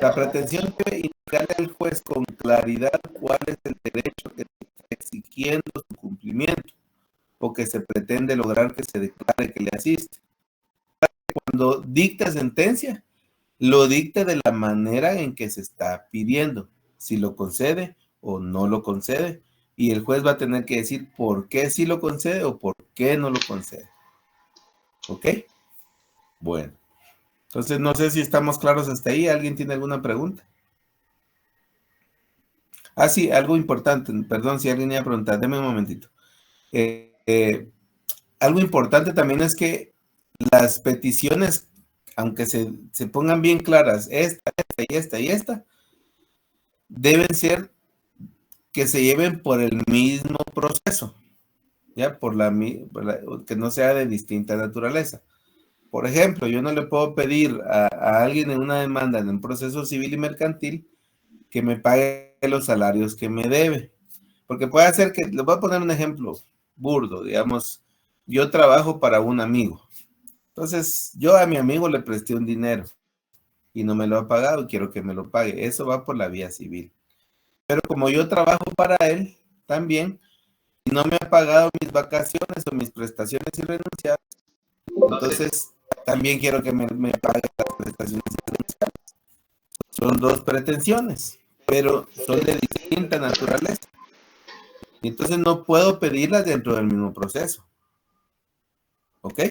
La pretensión debe indicarle al juez con claridad cuál es el derecho que está exigiendo su cumplimiento o que se pretende lograr que se declare que le asiste. Cuando dicta sentencia, lo dicta de la manera en que se está pidiendo, si lo concede o no lo concede, y el juez va a tener que decir por qué sí lo concede o por qué no lo concede. ¿Ok? Bueno, entonces no sé si estamos claros hasta ahí. ¿Alguien tiene alguna pregunta? Ah, sí, algo importante, perdón si alguien iba a preguntar, déme un momentito. Algo importante también es que las peticiones, aunque se pongan bien claras, esta y esta, deben ser que se lleven por el mismo proceso, ¿ya? Que no sea de distinta naturaleza. Por ejemplo, yo no le puedo pedir a alguien en una demanda en un proceso civil y mercantil que me pague los salarios que me debe. Porque puede ser que, les voy a poner un ejemplo burdo, digamos, yo trabajo para un amigo. Entonces, yo a mi amigo le presté un dinero y no me lo ha pagado y quiero que me lo pague. Eso va por la vía civil. Pero como yo trabajo para él también, y no me ha pagado mis vacaciones o mis prestaciones irrenunciables, entonces también quiero que me pague las prestaciones irrenunciables. Son dos pretensiones, pero son de distinta naturaleza. Y entonces no puedo pedirlas dentro del mismo proceso. ¿Ok?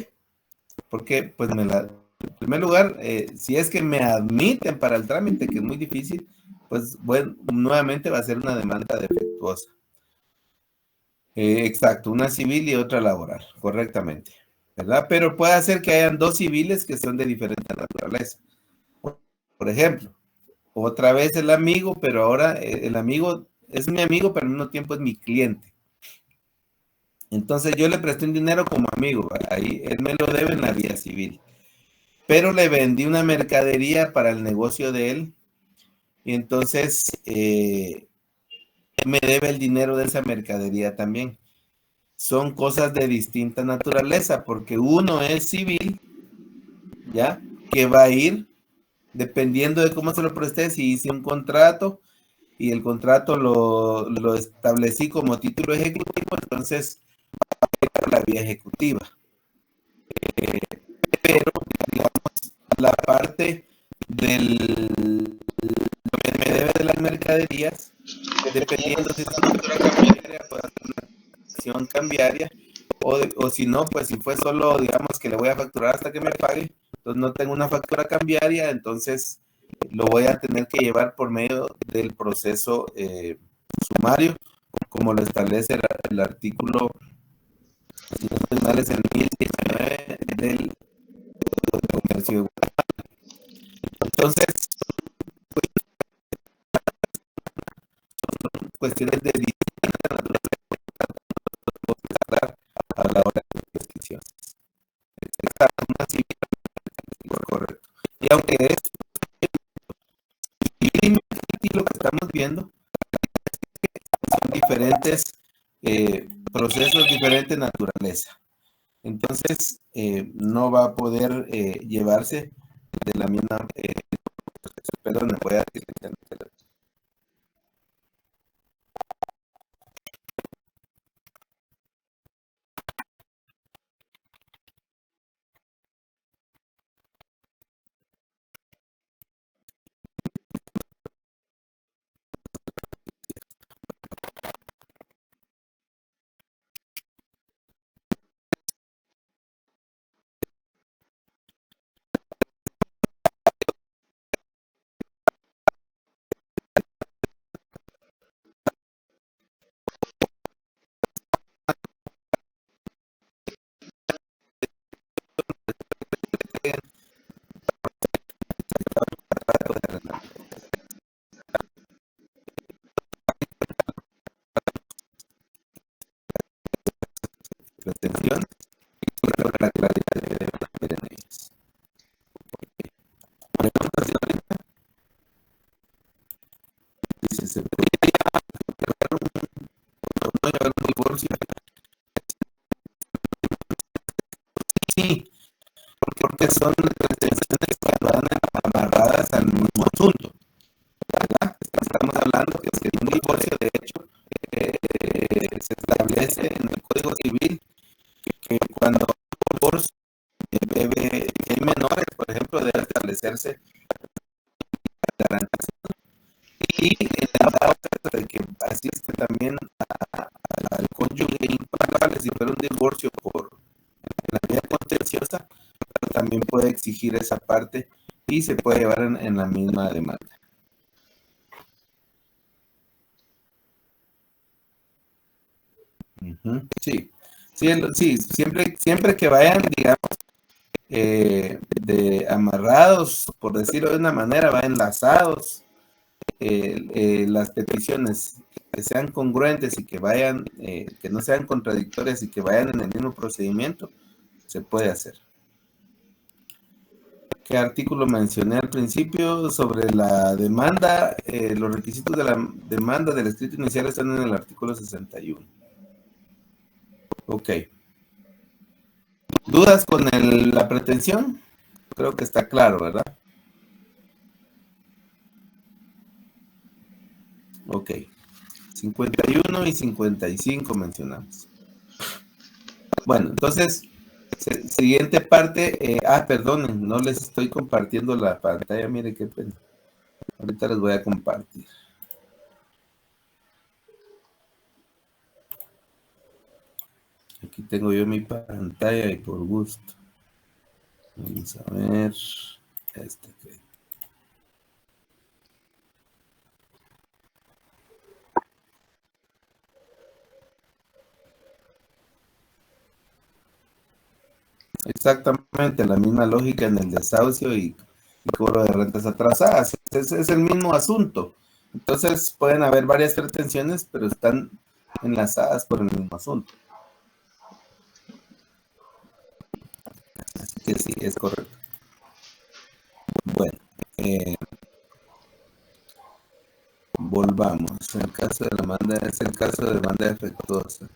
Porque, pues, en primer lugar, si es que me admiten para el trámite, que es muy difícil, pues, bueno, nuevamente va a ser una demanda defectuosa. Exacto, una civil y otra laboral, correctamente, ¿verdad? Pero puede ser que hayan dos civiles que son de diferente naturaleza. Por ejemplo, otra vez el amigo, pero ahora el amigo es mi amigo, pero al mismo tiempo es mi cliente. Entonces yo le presté un dinero como amigo, ahí él me lo debe en la vía civil, pero le vendí una mercadería para el negocio de él y entonces me debe el dinero de esa mercadería también. Son cosas de distinta naturaleza, porque uno es civil, ¿ya? Que va a ir dependiendo de cómo se lo presté, si hice un contrato y el contrato lo establecí como título ejecutivo, entonces va a ir por la vía ejecutiva. Pero, digamos, la parte del lo que me debe de las mercaderías, dependiendo si es una factura cambiaria, puede hacer una acción cambiaria, o si no, pues si fue solo, digamos, que le voy a facturar hasta que me pague, entonces no tengo una factura cambiaria, entonces lo voy a tener que llevar por medio del proceso sumario, como lo establece el artículo, si no estoy mal, es el 1019 del Código de Comercio de Guatemala. Entonces, son cuestiones de distinta naturaleza a la hora de prescripciones. Una civil, correcto. Y aunque es civil y lo que estamos viendo, son diferentes procesos, diferente naturaleza. Entonces, no va a poder llevarse de la misma. Perdón, me voy a decir. La atención y la claridad que deben haber en ellas. Preguntas de ahorita. Dice, ¿se podría no llevar un divorcio? Sí, porque son pretensiones que van amarradas al mismo asunto. Y en la dado caso de que asiste también al cónyuge impagable, si fuera un divorcio por la vía contenciosa, también puede exigir esa parte y se puede llevar en la misma demanda. Sí, sí, siempre que vayan, digamos, de amarrados, por decirlo de una manera, va enlazados, las peticiones que sean congruentes y que vayan, que no sean contradictorias y que vayan en el mismo procedimiento, se puede hacer. ¿Qué artículo mencioné al principio sobre la demanda? Los requisitos de la demanda del escrito inicial están en el artículo 61. Ok. ¿Dudas con la pretensión? Creo que está claro, ¿verdad? Ok. 51 y 55 mencionamos. Bueno, entonces, siguiente parte. Perdonen, no les estoy compartiendo la pantalla. Mire qué pena. Ahorita les voy a compartir. Aquí tengo yo mi pantalla y por gusto. Vamos a ver. Que... Exactamente, la misma lógica en el desahucio y cobro de rentas atrasadas. Es el mismo asunto. Entonces pueden haber varias pretensiones, pero están enlazadas por el mismo asunto. Así que sí, es correcto. Bueno, volvamos. El caso de la demanda es el caso de demanda defectuosa.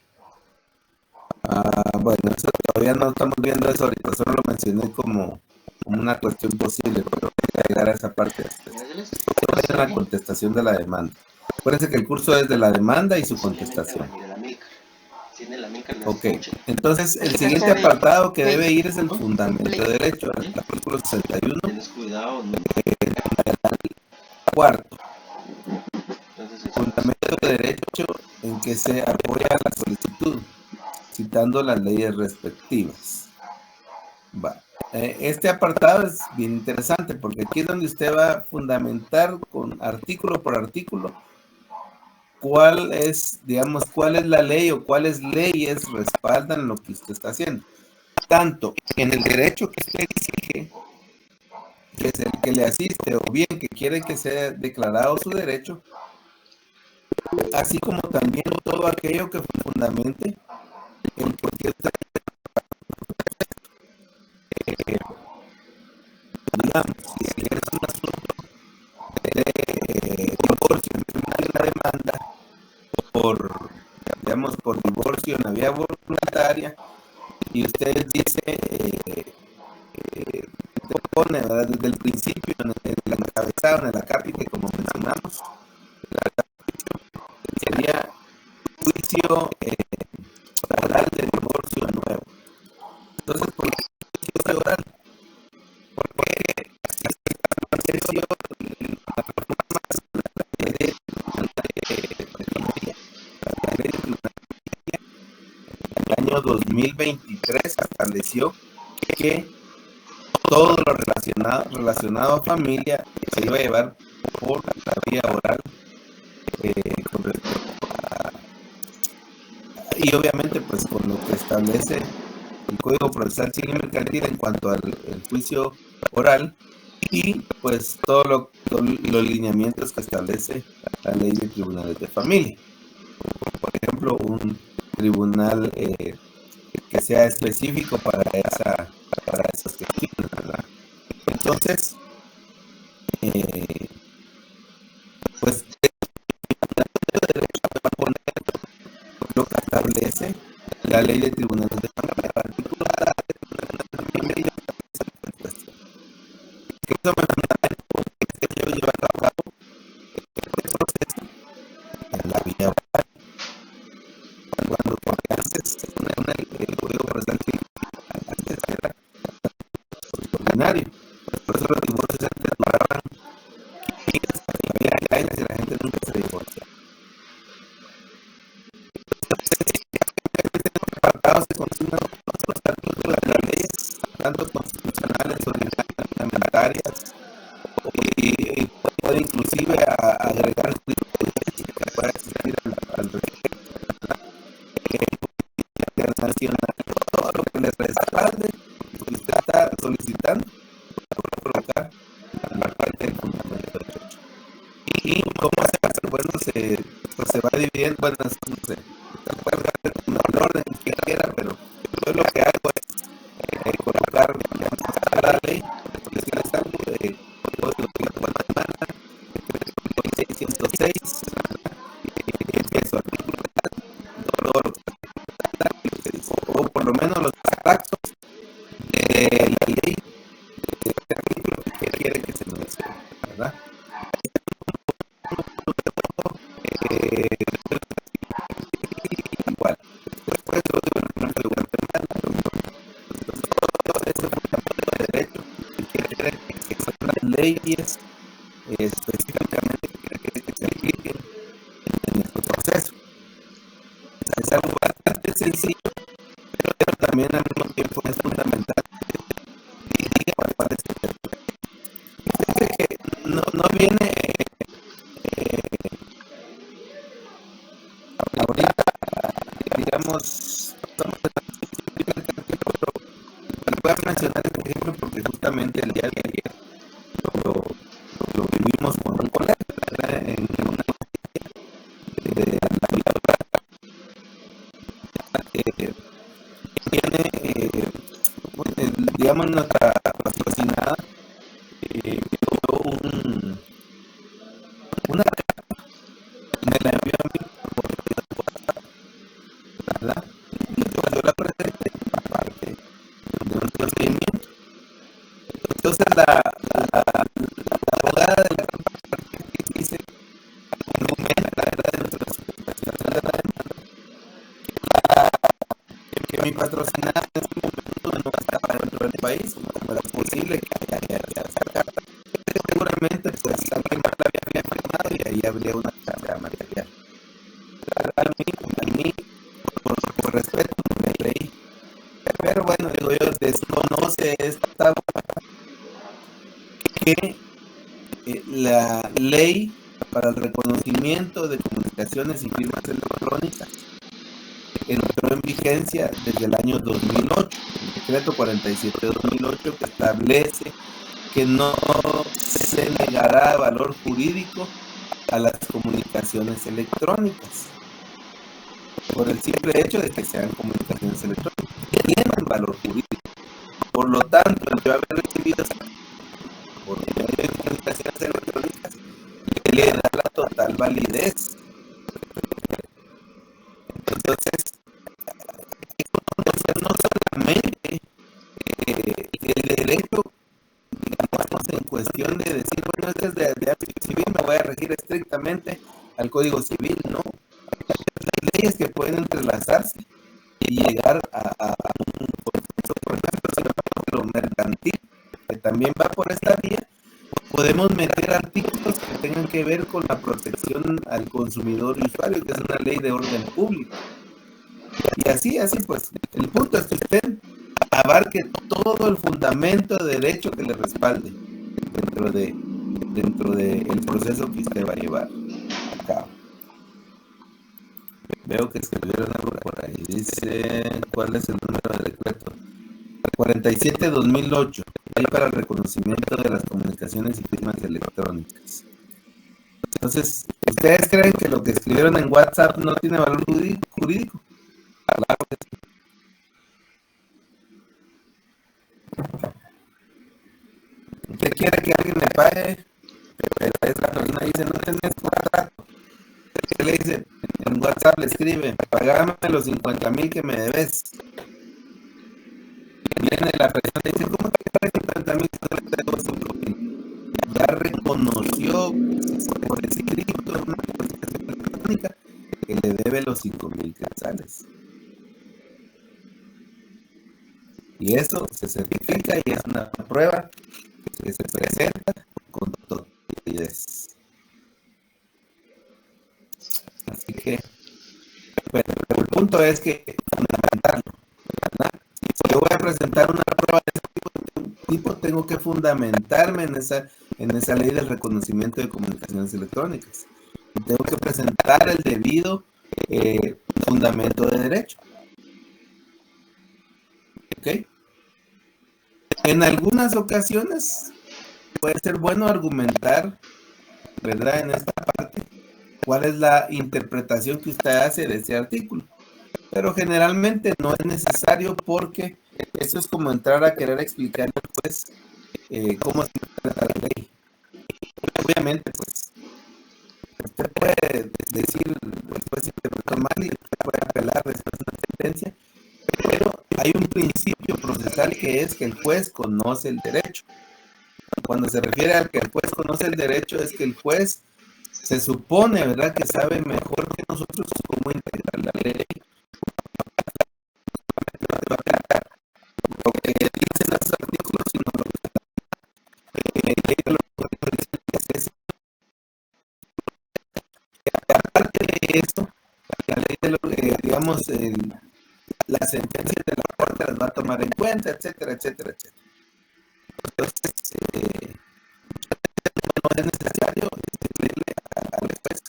Bueno, eso todavía no estamos viendo eso ahorita, solo lo mencioné como una cuestión posible, pero voy a llegar a esa parte después. Solo hay una contestación de la demanda. Acuérdense que el curso es de la demanda y su contestación. Ok, entonces el siguiente apartado que debe ir es el fundamento de derecho, el artículo 61, cuarto. Fundamento de derecho en que se apoya la solicitud, citando las leyes respectivas. Va. Este apartado es bien interesante porque aquí es donde usted va a fundamentar con artículo por artículo cuál es, digamos, cuál es la ley o cuáles leyes respaldan lo que usted está haciendo. Tanto en el derecho que usted exige, que es el que le asiste, o bien que quiere que sea declarado su derecho, así como también todo aquello que fundamente el por qué usted, digamos, si es un asunto de divorcio, hay una demanda por, digamos, por divorcio en la vía voluntaria, y usted dice, pone, ¿verdad? Desde el principio en el encabezado, en el acápite, como mencionamos, sería juicio oral de divorcio nuevo. Entonces, ¿por qué juicio oral? Porque apareció la reforma en el año 2023 estableció que todo lo relacionado a familia se iba a llevar por la vía oral, con respecto a, y obviamente pues con lo que establece el Código Procesal Civil y Mercantil en cuanto al juicio oral y pues todos los lineamientos que establece la ley de tribunales de familia. Por ejemplo, un tribunal que sea específico para esas cuestiones, ¿verdad? Entonces, pues el derecho va a poner lo que establece la ley de tribunales de familia, particular de familia, que eso me fundamento que debe llevar a cabo el proceso en la vía oral, porque antes el Código Procesal Civil antes era ordinario, por eso los divorcios antes duraban 15 hasta 20 años y la gente inclusive a agregar jurisprudencia que pueda existir al internacional, todo lo que les respalde, porque usted está solicitando para colocar la parte del fundamento de derecho. ¿Y cómo se hace? Bueno, pues se va dividiendo, bueno, no sé, tal puede hacer como el orden que quiera, pero yo lo que hago es colocar la ley, porque el estatuto de Código Civil de Guatemala, 606, empiezo artículo todo lo que dice, o por lo menos los extractos de la ley de artículo que quiere que se mencione, ¿verdad? Igual, después lo digo en el marco de Guatemala, todo ese fundamento de derecho que quiere que son las leyes específicamente que quiere que se apliquen en este proceso. Es algo bastante sencillo, pero también al mismo tiempo es fundamental que cuál es el tema. Es que no viene ahorita, digamos, voy a mencionar este ejemplo porque justamente el día de ayer lo vivimos con un colega, ¿verdad? En una de la vida tiene, digamos, nuestra patrocinada tuvo una carta, me la envió a mí por WhatsApp, ¿verdad? Y entonces yo la presenté aparte de un procedimiento. Entonces la abogada de la contraparte dice, argumenta la verdad de nuestra presentación de la demanda, que mi patrocinada en ese momento no estaba dentro del país, como era posible que haya esa carta. Seguramente pues alguien más la había firmado y ahí habría una carga material. A mí por respeto no me leí. Pero bueno, digo yo, desconoce esta que la ley para el reconocimiento de comunicaciones y firmas electrónicas entró en vigencia desde el año 2008, el decreto 47/2008 que establece que no se negará valor jurídico a las comunicaciones electrónicas por el simple hecho de que sean comunicaciones electrónicas que tienen valor jurídico. Por lo tanto, yo haber recibido por medio de comunicaciones electrónicas le da la total validez. Entonces, no solamente el derecho, digamos, en cuestión de decir, bueno, este es de ámbito civil, me voy a regir estrictamente al Código Civil, ¿no? Hay leyes que pueden entrelazarse y llegar a un consenso, por ejemplo, si lo mercantil, que también va por esta vía, podemos meter artículos que tengan que ver con la protección al consumidor y usuario, que es una ley de orden público. Y así pues, el punto es que usted abarque todo el fundamento de derecho que le respalde dentro de el proceso que usted va a llevar a cabo. Veo que escribieron algo por ahí. Dice, ¿cuál es el número de decreto? 47/2008, Ley para el reconocimiento de las comunicaciones y firmas electrónicas. Entonces, ¿ustedes creen que lo que escribieron en WhatsApp no tiene valor jurídico? Claro que sí. ¿Usted quiere que alguien le pague? Pero esa persona dice, no tenés contrato. ¿Qué le dice? En WhatsApp le escribe, pagame los 50,000 que me debes. Viene la persona y dice, ¿cómo te pagas 50,000 si no le tengo 5,000? Ya reconoció por escrito en una comunicación electrónica que le debe los 5,000 quetzales. Y eso se certifica y es una prueba que se presenta con validez. Así que, pero el punto es que fundamentarlo, ¿verdad? Si yo voy a presentar una prueba de ese tipo, tengo que fundamentarme en esa, en esa ley del reconocimiento de comunicaciones electrónicas. Tengo que presentar el debido fundamento de derecho. ¿Ok? En algunas ocasiones puede ser bueno argumentar, ¿verdad? En esta parte, cuál es la interpretación que usted hace de ese artículo. Pero generalmente no es necesario porque eso es como entrar a querer explicar pues cómo se interpreta la ley. Obviamente, pues, usted puede decir después si interpretó mal y puede apelar después de una sentencia, pero hay un principio procesal que es que el juez conoce el derecho. Cuando se refiere al que el juez conoce el derecho, es que el juez se supone, ¿verdad?, que sabe mejor que nosotros cómo interpretar la ley. Lo que dicen los artículos, sino lo que es aparte de esto, la ley de lo que, digamos, la sentencia de la corte las va a tomar en cuenta, etcétera, etcétera, etcétera. Entonces, no es necesario decirle al juez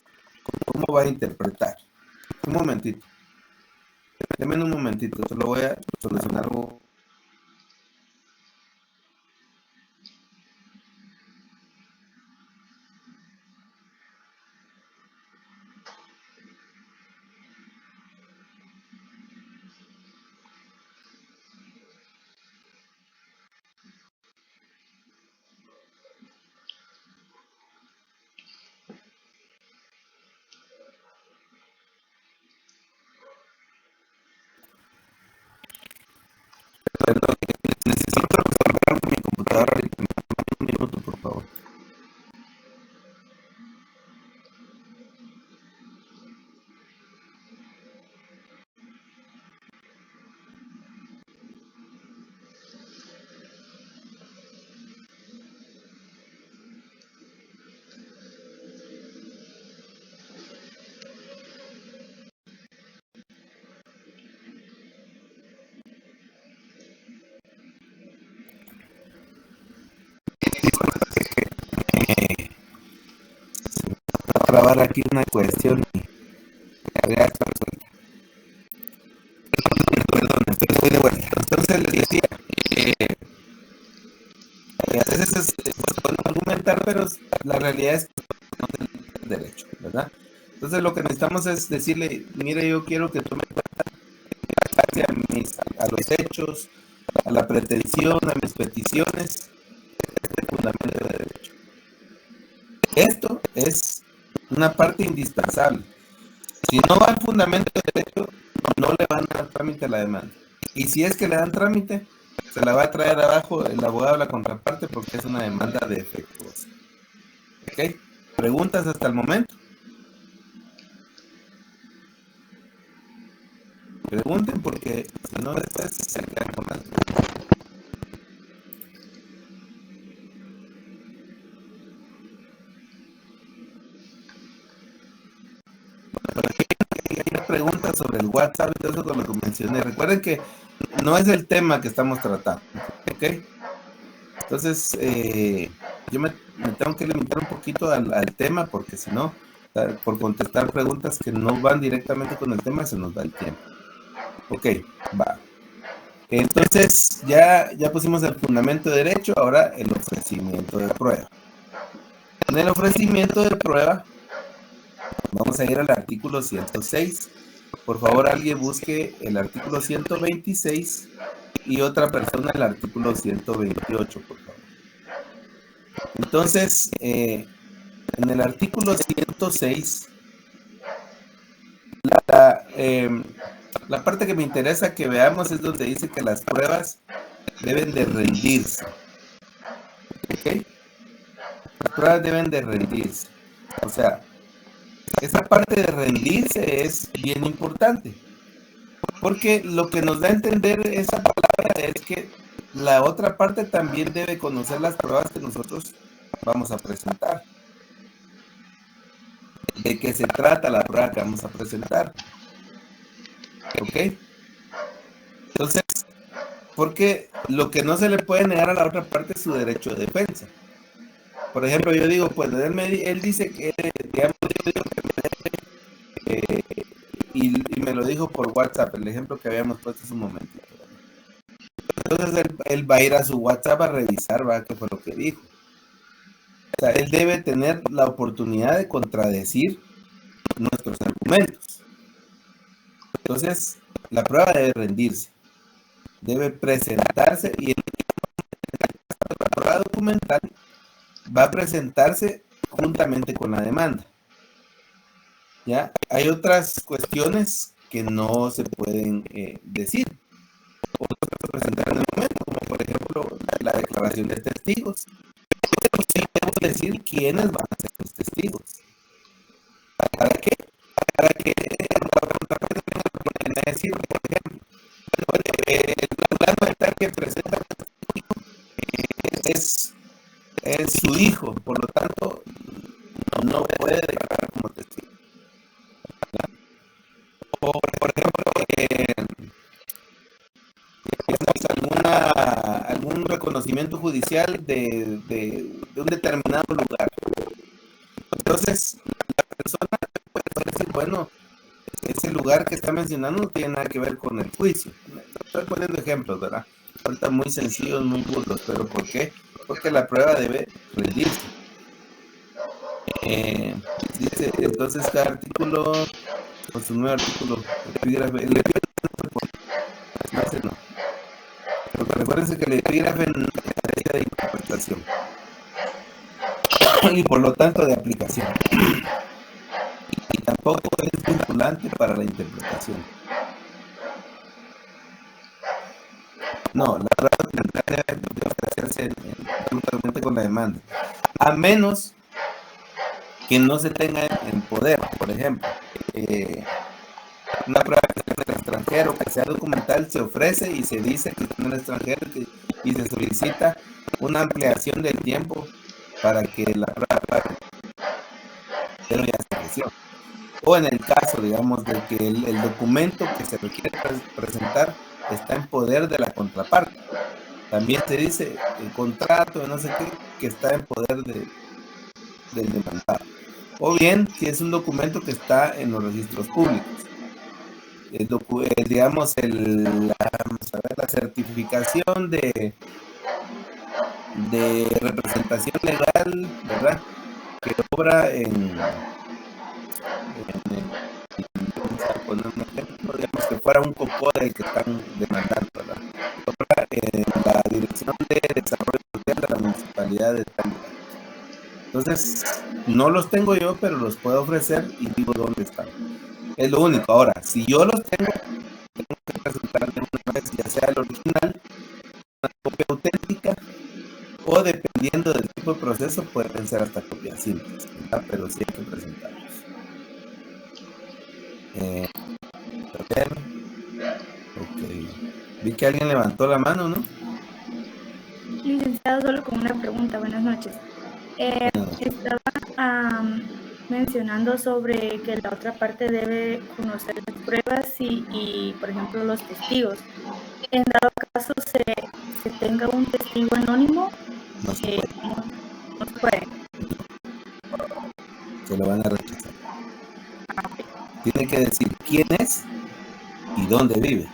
cómo va a interpretar. Un momentito. Deme un momentito, solo voy a solucionar algo. Perdón, necesito resolver mi computadora ahorita. Un minuto, por favor. Voy a grabar aquí una cuestión y ya está resuelta. Perdón, estoy de vuelta. Entonces les decía, a veces es bueno argumentar, pero la realidad es que no tenemos el derecho, ¿verdad? Entonces lo que necesitamos es decirle, mire, yo quiero que tome a los hechos, a la pretensión, a mis peticiones, este fundamento de derecho. Esto es una parte indispensable. Si no va al fundamento de derecho, no le van a dar trámite a la demanda. Y si es que le dan trámite, se la va a traer abajo el abogado de la contraparte porque es una demanda defectuosa. ¿Ok? ¿Preguntas hasta el momento? Pregunten porque si no después se quedan con las dudas. Hay preguntas sobre el WhatsApp y todo eso con lo que mencioné. Recuerden que no es el tema que estamos tratando. ¿Ok? Entonces, yo me tengo que limitar un poquito al tema porque si no, por contestar preguntas que no van directamente con el tema, se nos va el tiempo. Ok, va. Entonces, ya pusimos el fundamento de derecho, ahora el ofrecimiento de prueba. En el ofrecimiento de prueba, vamos a ir al artículo 106. Por favor, alguien busque el artículo 126 y otra persona el artículo 128, por favor. Entonces, en el artículo 106, la parte que me interesa que veamos es donde dice que las pruebas deben de rendirse. ¿Ok? Las pruebas deben de rendirse. O sea, esa parte de rendirse es bien importante. Porque lo que nos da a entender esa palabra es que la otra parte también debe conocer las pruebas que nosotros vamos a presentar. ¿De qué se trata la prueba que vamos a presentar? ¿Ok? Entonces, porque lo que no se le puede negar a la otra parte es su derecho de defensa. Por ejemplo, yo digo, pues él dice que, digamos, yo digo que, y me lo dijo por WhatsApp, el ejemplo que habíamos puesto hace un momentito. Entonces él va a ir a su WhatsApp a revisar, ¿va? ¿Qué fue lo que dijo? O sea, él debe tener la oportunidad de contradecir nuestros argumentos. Entonces, la prueba debe rendirse, debe presentarse y la prueba documental va a presentarse juntamente con la demanda. ¿Ya? Hay otras cuestiones que no se pueden decir o no se pueden presentar en el momento, como por ejemplo la declaración de testigos. Pero sí debo decir quiénes van a ser los testigos. ¿Para qué? Para que la contraparte tenga la oportunidad de decir, por ejemplo, el plano de tal que presenta es su hijo, por lo tanto, no puede declarar como testigo. O, por ejemplo, algún reconocimiento judicial de un determinado lugar. Entonces, la persona puede decir, bueno, ese lugar que está mencionando no tiene nada que ver con el juicio. Estoy poniendo ejemplos, ¿verdad? Ahorita muy sencillos, muy burdos, pero ¿por qué? Porque la prueba debe rendirse. Dice, entonces cada artículo, con su nuevo artículo, el epígrafe no. Porque recuérdense que el epígrafe no es de interpretación y por lo tanto de aplicación. Y tampoco es vinculante para la interpretación. No, la prueba debe ofrecerse juntamente con la demanda. A menos que no se tenga en poder, por ejemplo. Una prueba que está en el extranjero, que sea documental, se ofrece y se dice que está en el extranjero y se solicita una ampliación del tiempo para que la prueba ya se ofreció. O en el caso, digamos, de que el documento que se requiere presentar está en poder de la contraparte. También se dice el contrato de no sé qué, que está en poder del demandado. O bien, si es un documento que está en los registros públicos. Digamos, vamos a ver, la certificación de representación legal, ¿verdad? Que obra vamos a poner un ejemplo, digamos que fuera un COCODE que están demandando, ¿verdad? Obra en la Dirección de Desarrollo Social de la Municipalidad de tal lugar. Entonces, no los tengo yo, pero los puedo ofrecer y digo dónde están. Es lo único. Ahora, si yo los tengo que presentarme una vez, ya sea el original, una copia auténtica, o dependiendo del tipo de proceso, pueden ser hasta copias simples, ¿verdad? Pero sí hay que presentarlos. Ok. Vi que alguien levantó la mano, ¿no? Licenciado, solo con una pregunta. Buenas noches. Estaba mencionando sobre que la otra parte debe conocer las pruebas y por ejemplo, los testigos. En dado caso se tenga un testigo anónimo, No se puede. no se puede. Se lo van a rechazar. Tiene que decir quién es y dónde vive.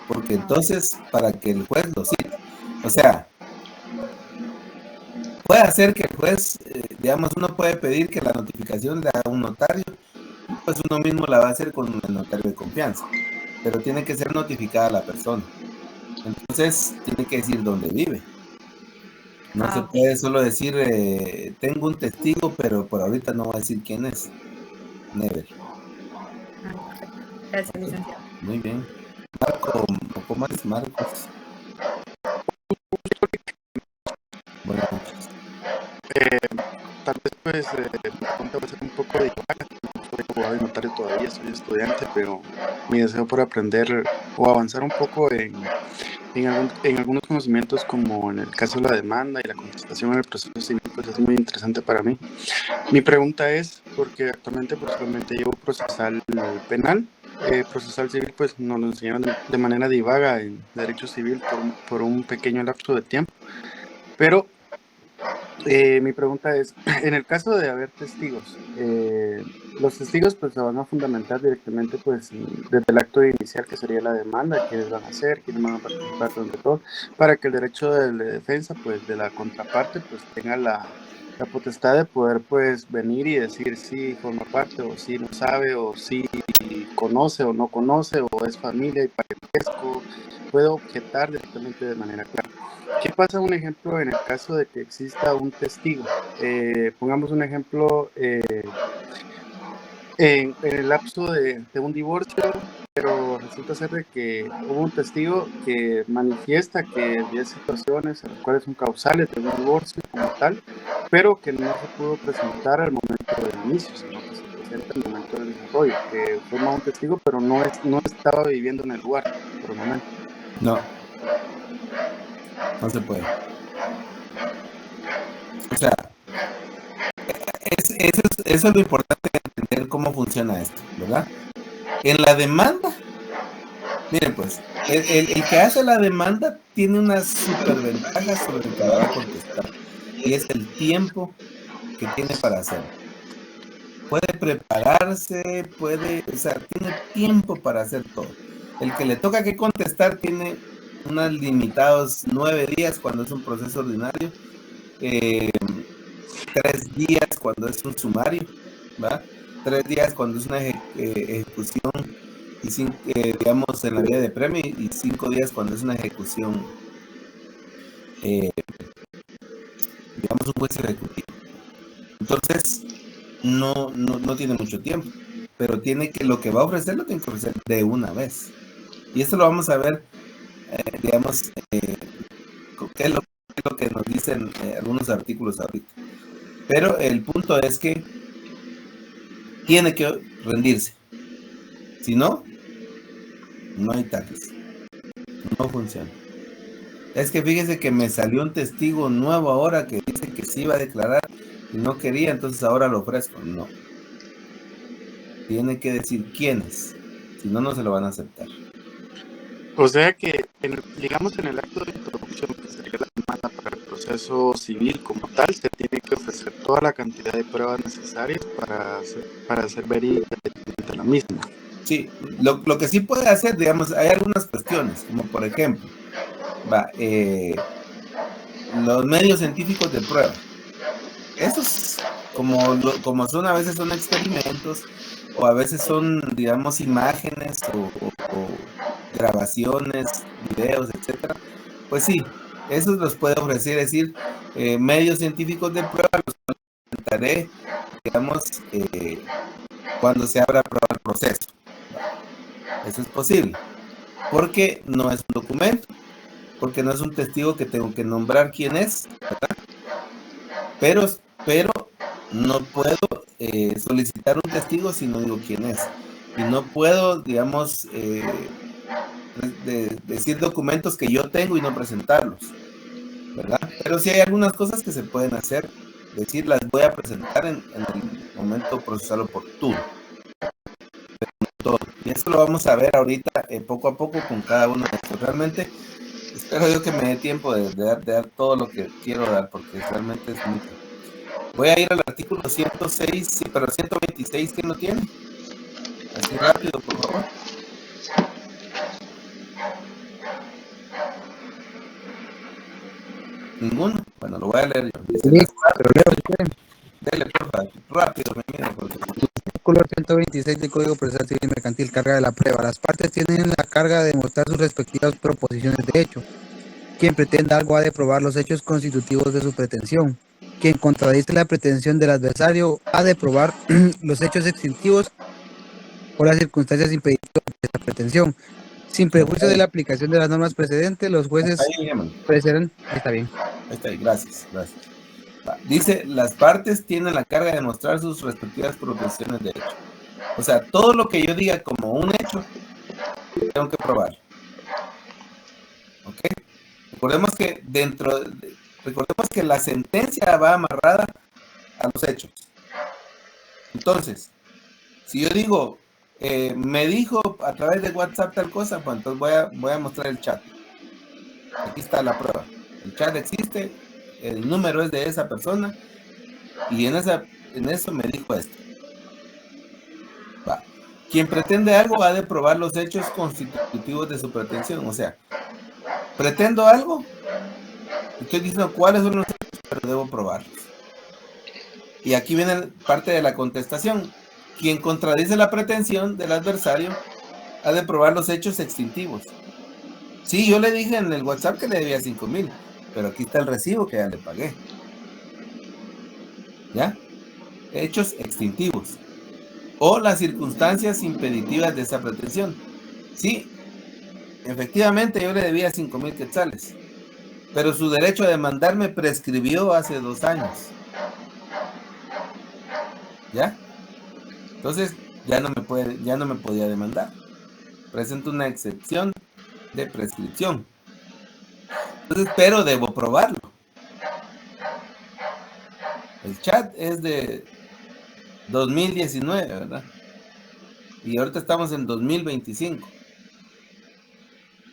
Porque entonces, para que el juez lo cite. O sea, puede hacer que el juez, digamos, uno puede pedir que la notificación la haga un notario, pues uno mismo la va a hacer con el notario de confianza, pero tiene que ser notificada a la persona. Entonces, tiene que decir dónde vive. No se puede solo decir, tengo un testigo, pero por ahorita no voy a decir quién es. Never. Gracias, Okay. licenciado. Muy bien. Marco, ¿cómo es Marcos? Buenas noches. Tal vez pues mi pregunta va a ser un poco de no soy abogado y notario todavía, soy estudiante, pero mi deseo por aprender o avanzar un poco en algunos conocimientos como en el caso de la demanda y la contestación en el proceso civil pues es muy interesante para mí. Mi pregunta es, porque actualmente pues solamente llevo procesal penal, procesal civil pues nos lo enseñaron de manera divaga en derecho civil por un pequeño lapso de tiempo, pero Mi pregunta es, en el caso de haber testigos, los testigos pues se van a fundamentar directamente pues desde el acto inicial que sería la demanda, quiénes van a ser, quiénes van a participar durante todo, para que el derecho de la defensa pues de la contraparte pues tenga la potestad de poder pues venir y decir si forma parte o si no sabe o si conoce o no conoce o es familia y parentesco, puede objetar directamente de manera clara. ¿Qué pasa, un ejemplo, en el caso de que exista un testigo? Pongamos un ejemplo en el lapso de un divorcio, pero resulta ser de que hubo un testigo que manifiesta que había situaciones en las cuales son causales de un divorcio como tal, pero que no se pudo presentar al momento del inicio, sino que se presenta al momento del desarrollo, que forma un testigo, pero no estaba viviendo en el lugar por el momento. No, no se puede. O sea, eso es lo importante de entender cómo funciona esto, ¿verdad? En la demanda, miren pues, el que hace la demanda tiene una superventaja sobre el que la va a contestar, y es el tiempo que tiene para hacerlo. Puede prepararse, o sea, tiene tiempo para hacer todo. El que le toca que contestar tiene unos limitados 9 días cuando es un proceso ordinario, 3 días cuando es un sumario, ¿va? 3 días cuando es una ejecución, y digamos en la vía de premio, y 5 días cuando es una ejecución, digamos un juicio ejecutivo. Entonces, no tiene mucho tiempo, pero lo que va a ofrecer lo tiene que ofrecer de una vez. Y esto lo vamos a ver, digamos, qué es lo que nos dicen algunos artículos ahorita. Pero el punto es que tiene que rendirse. Si no, no hay taxis. No funciona. Es que fíjese que me salió un testigo nuevo ahora que dice que sí iba a declarar y no quería, entonces ahora lo ofrezco. No. Tiene que decir quién es. Si no, no se lo van a aceptar. O sea que, digamos, en el acto de introducción, que sería la demanda para el proceso civil como tal, se tiene que ofrecer toda la cantidad de pruebas necesarias para hacer verídica la misma. Sí, lo que sí puede hacer, digamos, hay algunas cuestiones, como por ejemplo, los medios científicos de prueba. Esos, como son, a veces son experimentos, o a veces son, digamos, imágenes o grabaciones, videos, etcétera. Pues sí, esos los puede ofrecer, es decir, medios científicos de prueba, los presentaré, digamos, cuando se abra prueba el proceso. Eso es posible, porque no es un documento, porque no es un testigo que tengo que nombrar quién es, ¿verdad? Pero no puedo solicitar un testigo si no digo quién es. Y no puedo, digamos, decir documentos que yo tengo y no presentarlos, ¿verdad? Pero sí hay algunas cosas que se pueden hacer, decir, las voy a presentar en el momento procesal oportuno. Pero no todo. Y esto lo vamos a ver ahorita poco a poco con cada uno de estos. Realmente espero yo que me dé tiempo de dar todo lo que quiero dar, porque realmente es mucho. Voy a ir al artículo 106, sí, pero 126, ¿quién lo tiene? Así rápido, por favor. Ninguno. Bueno, lo voy a leer yo. Dice, Sí, pero leo si quieren. dele, por favor, rápido, me mira, porque... Artículo 126 del Código Procesal Civil Mercantil, carga de la prueba. Las partes tienen la carga de demostrar sus respectivas proposiciones de hecho. Quien pretenda algo ha de probar los hechos constitutivos de su pretensión. Quien contradice la pretensión del adversario ha de probar los hechos extintivos o las circunstancias impeditivas de esta pretensión. Sin prejuicio de la aplicación de las normas precedentes, los jueces presentan... Está bien. Ahí está, gracias. Dice, las partes tienen la carga de demostrar sus respectivas proposiciones de hecho. O sea, todo lo que yo diga como un hecho, tengo que probar. ¿Ok? Recordemos que la sentencia va amarrada a los hechos. Entonces, si yo digo, me dijo a través de WhatsApp tal cosa, pues entonces voy a mostrar el chat. Aquí está la prueba. El chat existe, el número es de esa persona y en eso me dijo esto. Va. Quien pretende algo ha de probar los hechos constitutivos de su pretensión. O sea, pretendo algo, estoy diciendo cuáles son los hechos, pero debo probarlos. Y aquí viene parte de la contestación. Quien contradice la pretensión del adversario ha de probar los hechos extintivos. Sí, yo le dije en el WhatsApp que le debía 5,000, pero aquí está el recibo que ya le pagué. ¿Ya? Hechos extintivos. O las circunstancias impeditivas de esa pretensión. Sí, efectivamente yo le debía 5,000 quetzales, pero su derecho a demandarme prescribió hace 2 años. ¿Ya? Entonces ya no me podía demandar. Presento una excepción de prescripción. Entonces, pero debo probarlo. El chat es de 2019, ¿verdad? Y ahorita estamos en 2025.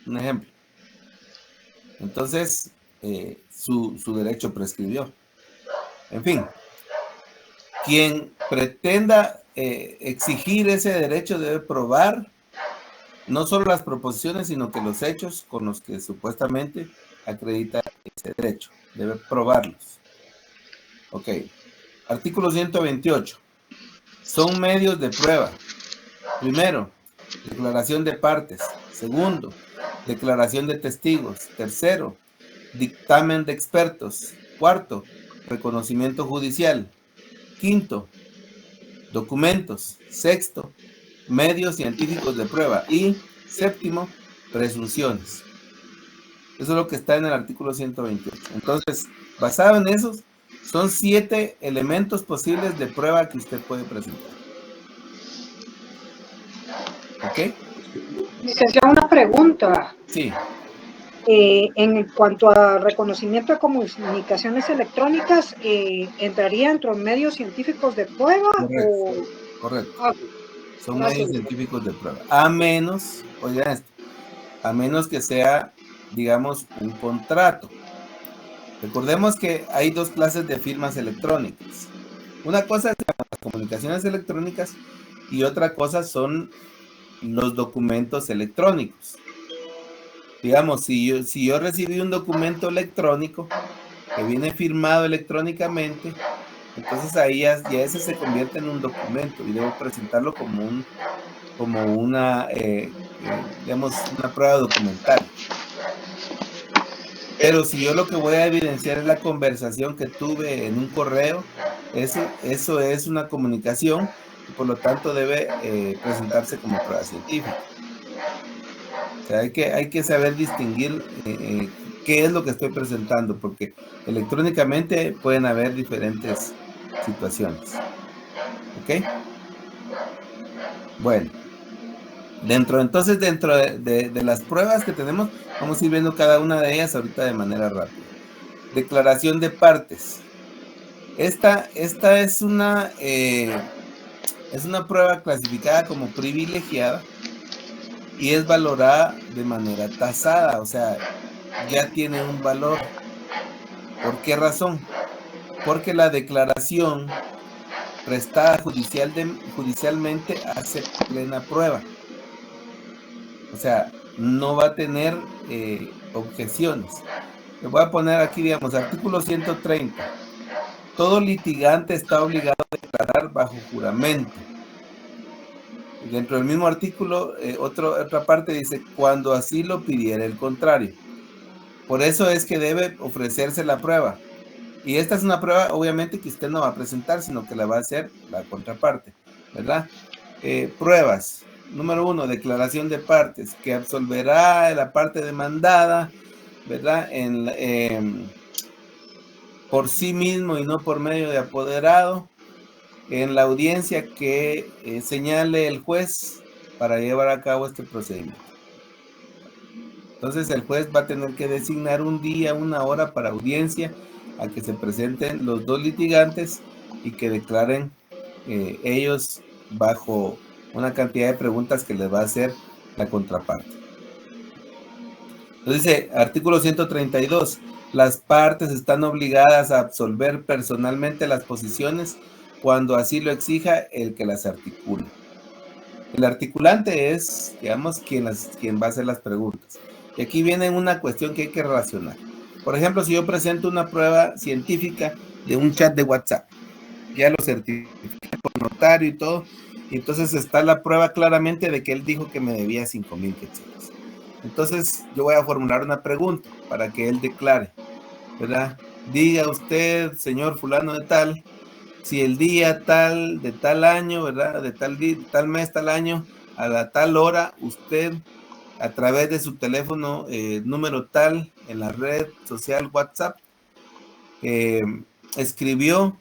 Un ejemplo. Entonces, su derecho prescribió. En fin, quien pretenda exigir ese derecho debe probar no solo las proposiciones, sino que los hechos con los que supuestamente acredita ese derecho. Debe probarlos. Ok. Artículo 128. Son medios de prueba. Primero, declaración de partes. Segundo, declaración de testigos. Tercero, dictamen de expertos. Cuarto, reconocimiento judicial. Quinto, documentos. Sexto, medios científicos de prueba. Y séptimo, presunciones. Eso es lo que está en el artículo 128. Entonces, basado en esos, son 7 elementos posibles de prueba que usted puede presentar. ¿Ok? Licenciado, una pregunta. Sí. En cuanto a reconocimiento de comunicaciones electrónicas, ¿entraría dentro de medios científicos de prueba? Correcto. Son medios científicos de prueba. A menos, oigan esto, a menos que sea, digamos, un contrato. Recordemos que hay 2 clases de firmas electrónicas. Una cosa es las comunicaciones electrónicas y otra cosa son los documentos electrónicos. Digamos, si yo recibí un documento electrónico que viene firmado electrónicamente, entonces ahí ya ese se convierte en un documento y debo presentarlo como una, digamos, una prueba documental. Pero si yo lo que voy a evidenciar es la conversación que tuve en un correo, eso es una comunicación y por lo tanto debe presentarse como prueba científica. O sea, hay que saber distinguir qué es lo que estoy presentando, porque electrónicamente pueden haber diferentes situaciones. ¿Ok? Bueno. Dentro de las pruebas que tenemos, vamos a ir viendo cada una de ellas ahorita de manera rápida. Declaración de partes. Esta es una prueba clasificada como privilegiada y es valorada de manera tasada, o sea, ya tiene un valor. ¿Por qué razón? Porque la declaración prestada judicialmente hace plena prueba. O sea, no va a tener objeciones. Le voy a poner aquí, digamos, artículo 130. Todo litigante está obligado a declarar bajo juramento. Y dentro del mismo artículo, otra parte dice, cuando así lo pidiera el contrario. Por eso es que debe ofrecerse la prueba. Y esta es una prueba, obviamente, que usted no va a presentar, sino que la va a hacer la contraparte, ¿verdad? Pruebas. Número 1, declaración de partes, que absolverá la parte demandada, ¿verdad? Por sí mismo y no por medio de apoderado, en la audiencia que señale el juez para llevar a cabo este procedimiento. Entonces el juez va a tener que designar un día, una hora para audiencia, a que se presenten los 2 litigantes y que declaren ellos bajo una cantidad de preguntas que les va a hacer la contraparte. Entonces dice, artículo 132, Las partes están obligadas a absolver personalmente las posiciones cuando así lo exija el que las articula. El articulante es, digamos, quien va a hacer las preguntas. Y aquí viene una cuestión que hay que relacionar. Por ejemplo, si yo presento una prueba científica de un chat de WhatsApp, ya lo certifiqué por notario y todo, y entonces está la prueba claramente de que él dijo que me debía 5,000 quetzales. Entonces yo voy a formular una pregunta para que él declare, ¿verdad? Diga usted, señor fulano de tal, si el día tal, de tal año, ¿verdad? De tal día, tal mes, tal año, a la tal hora, usted, a través de su teléfono, número tal, en la red social WhatsApp, escribió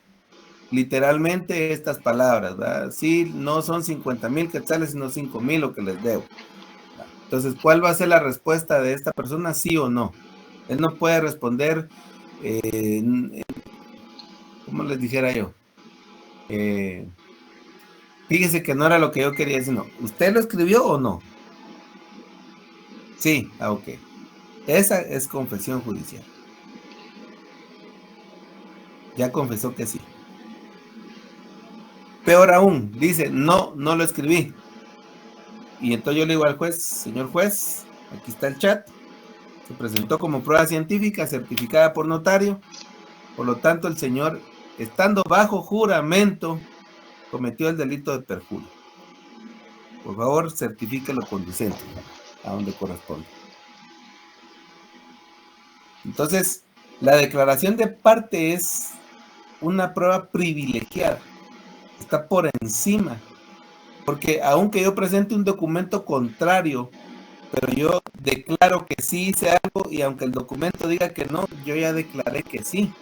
literalmente estas palabras, ¿verdad? Sí, no son 50,000 quetzales, sino 5,000 lo que les debo. Entonces, ¿cuál va a ser la respuesta de esta persona? Sí o no. Él no puede responder, ¿cómo les dijera yo? Fíjese que no era lo que yo quería decir, no. ¿Usted lo escribió o no? Sí, ok. Esa es confesión judicial. Ya confesó que sí. Peor aún, dice, no lo escribí. Y entonces yo le digo al juez, señor juez, aquí está el chat. Se presentó como prueba científica certificada por notario. Por lo tanto, el señor, estando bajo juramento, cometió el delito de perjurio. Por favor, certifíquelo conducente a donde corresponde. Entonces, la declaración de parte es una prueba privilegiada. Está por encima. Porque aunque yo presente un documento contrario, pero yo declaro que sí hice algo y aunque el documento diga que no, yo ya declaré que sí.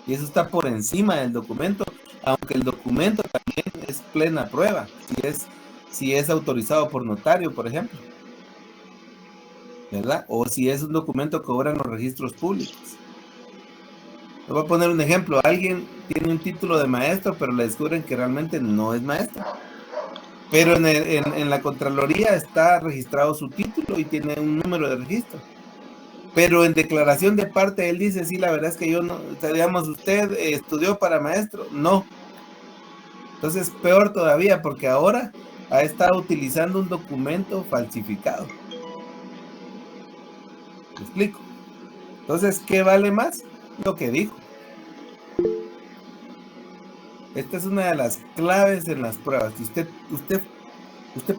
Y eso está por encima del documento, aunque el documento también es plena prueba, si es autorizado por notario, por ejemplo, ¿verdad? O si es un documento que obra en los registros públicos. Les voy a poner un ejemplo. Alguien tiene un título de maestro, pero le descubren que realmente no es maestro. Pero en la Contraloría está registrado su título y tiene un número de registro. Pero en declaración de parte él dice, sí, la verdad es que yo no, o sea, digamos, ¿usted estudió para maestro? No. Entonces, peor todavía, porque ahora ha estado utilizando un documento falsificado. ¿Me explico? Entonces, ¿qué vale más? Lo que dijo. Esta es una de las claves en las pruebas. Si usted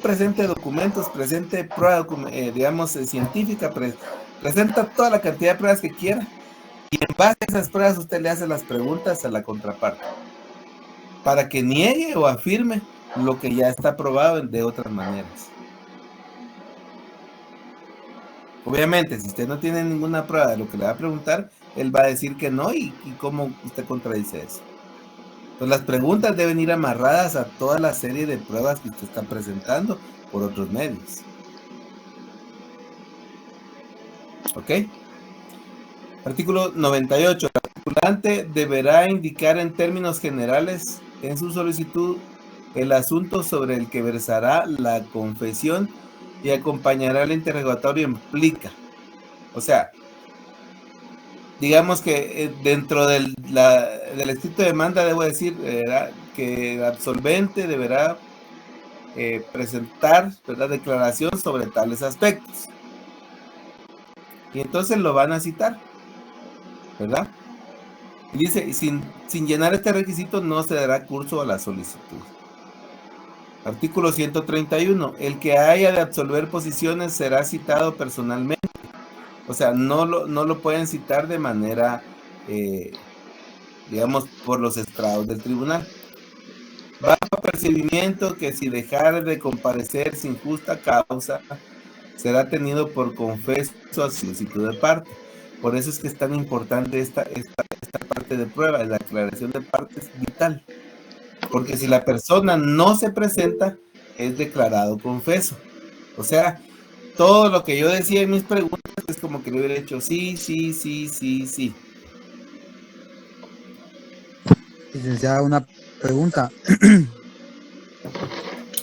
presente documentos, presente prueba, digamos, científica, presenta toda la cantidad de pruebas que quiera y en base a esas pruebas usted le hace las preguntas a la contraparte para que niegue o afirme lo que ya está probado de otras maneras. Obviamente, si usted no tiene ninguna prueba de lo que le va a preguntar, él va a decir que no y cómo usted contradice eso. Entonces las preguntas deben ir amarradas a toda la serie de pruebas que usted está presentando por otros medios. ¿Ok? Artículo 98. El articulante deberá indicar en términos generales en su solicitud el asunto sobre el que versará la confesión y acompañará el interrogatorio en plica. O sea, digamos que dentro del escrito de demanda debo decir que el absolvente deberá presentar, ¿verdad?, declaración sobre tales aspectos. Y entonces lo van a citar, ¿verdad? Y dice, sin llenar este requisito no se dará curso a la solicitud. Artículo 131. El que haya de absolver posiciones será citado personalmente. O sea, no lo pueden citar de manera, digamos, por los estrados del tribunal. Bajo apercibimiento que si dejare de comparecer sin justa causa, será tenido por confeso a solicitud de parte. Por eso es que es tan importante esta parte de prueba, la aclaración de parte es vital. Porque si la persona no se presenta, es declarado confeso. O sea, todo lo que yo decía en mis preguntas es como que le hubiera hecho sí. Licenciada, una pregunta.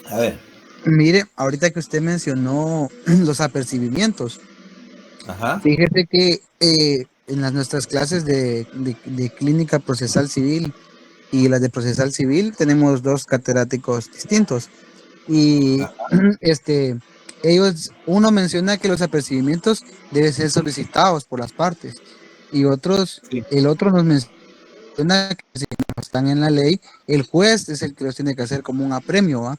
A ver. Mire, ahorita que usted mencionó los apercibimientos, Ajá. fíjese que en nuestras clases de clínica procesal civil y las de procesal civil tenemos dos catedráticos distintos. Y uno menciona que los apercibimientos deben ser solicitados por las partes y Sí. el otro nos menciona que si no están en la ley, el juez es el que los tiene que hacer como un apremio, ¿va?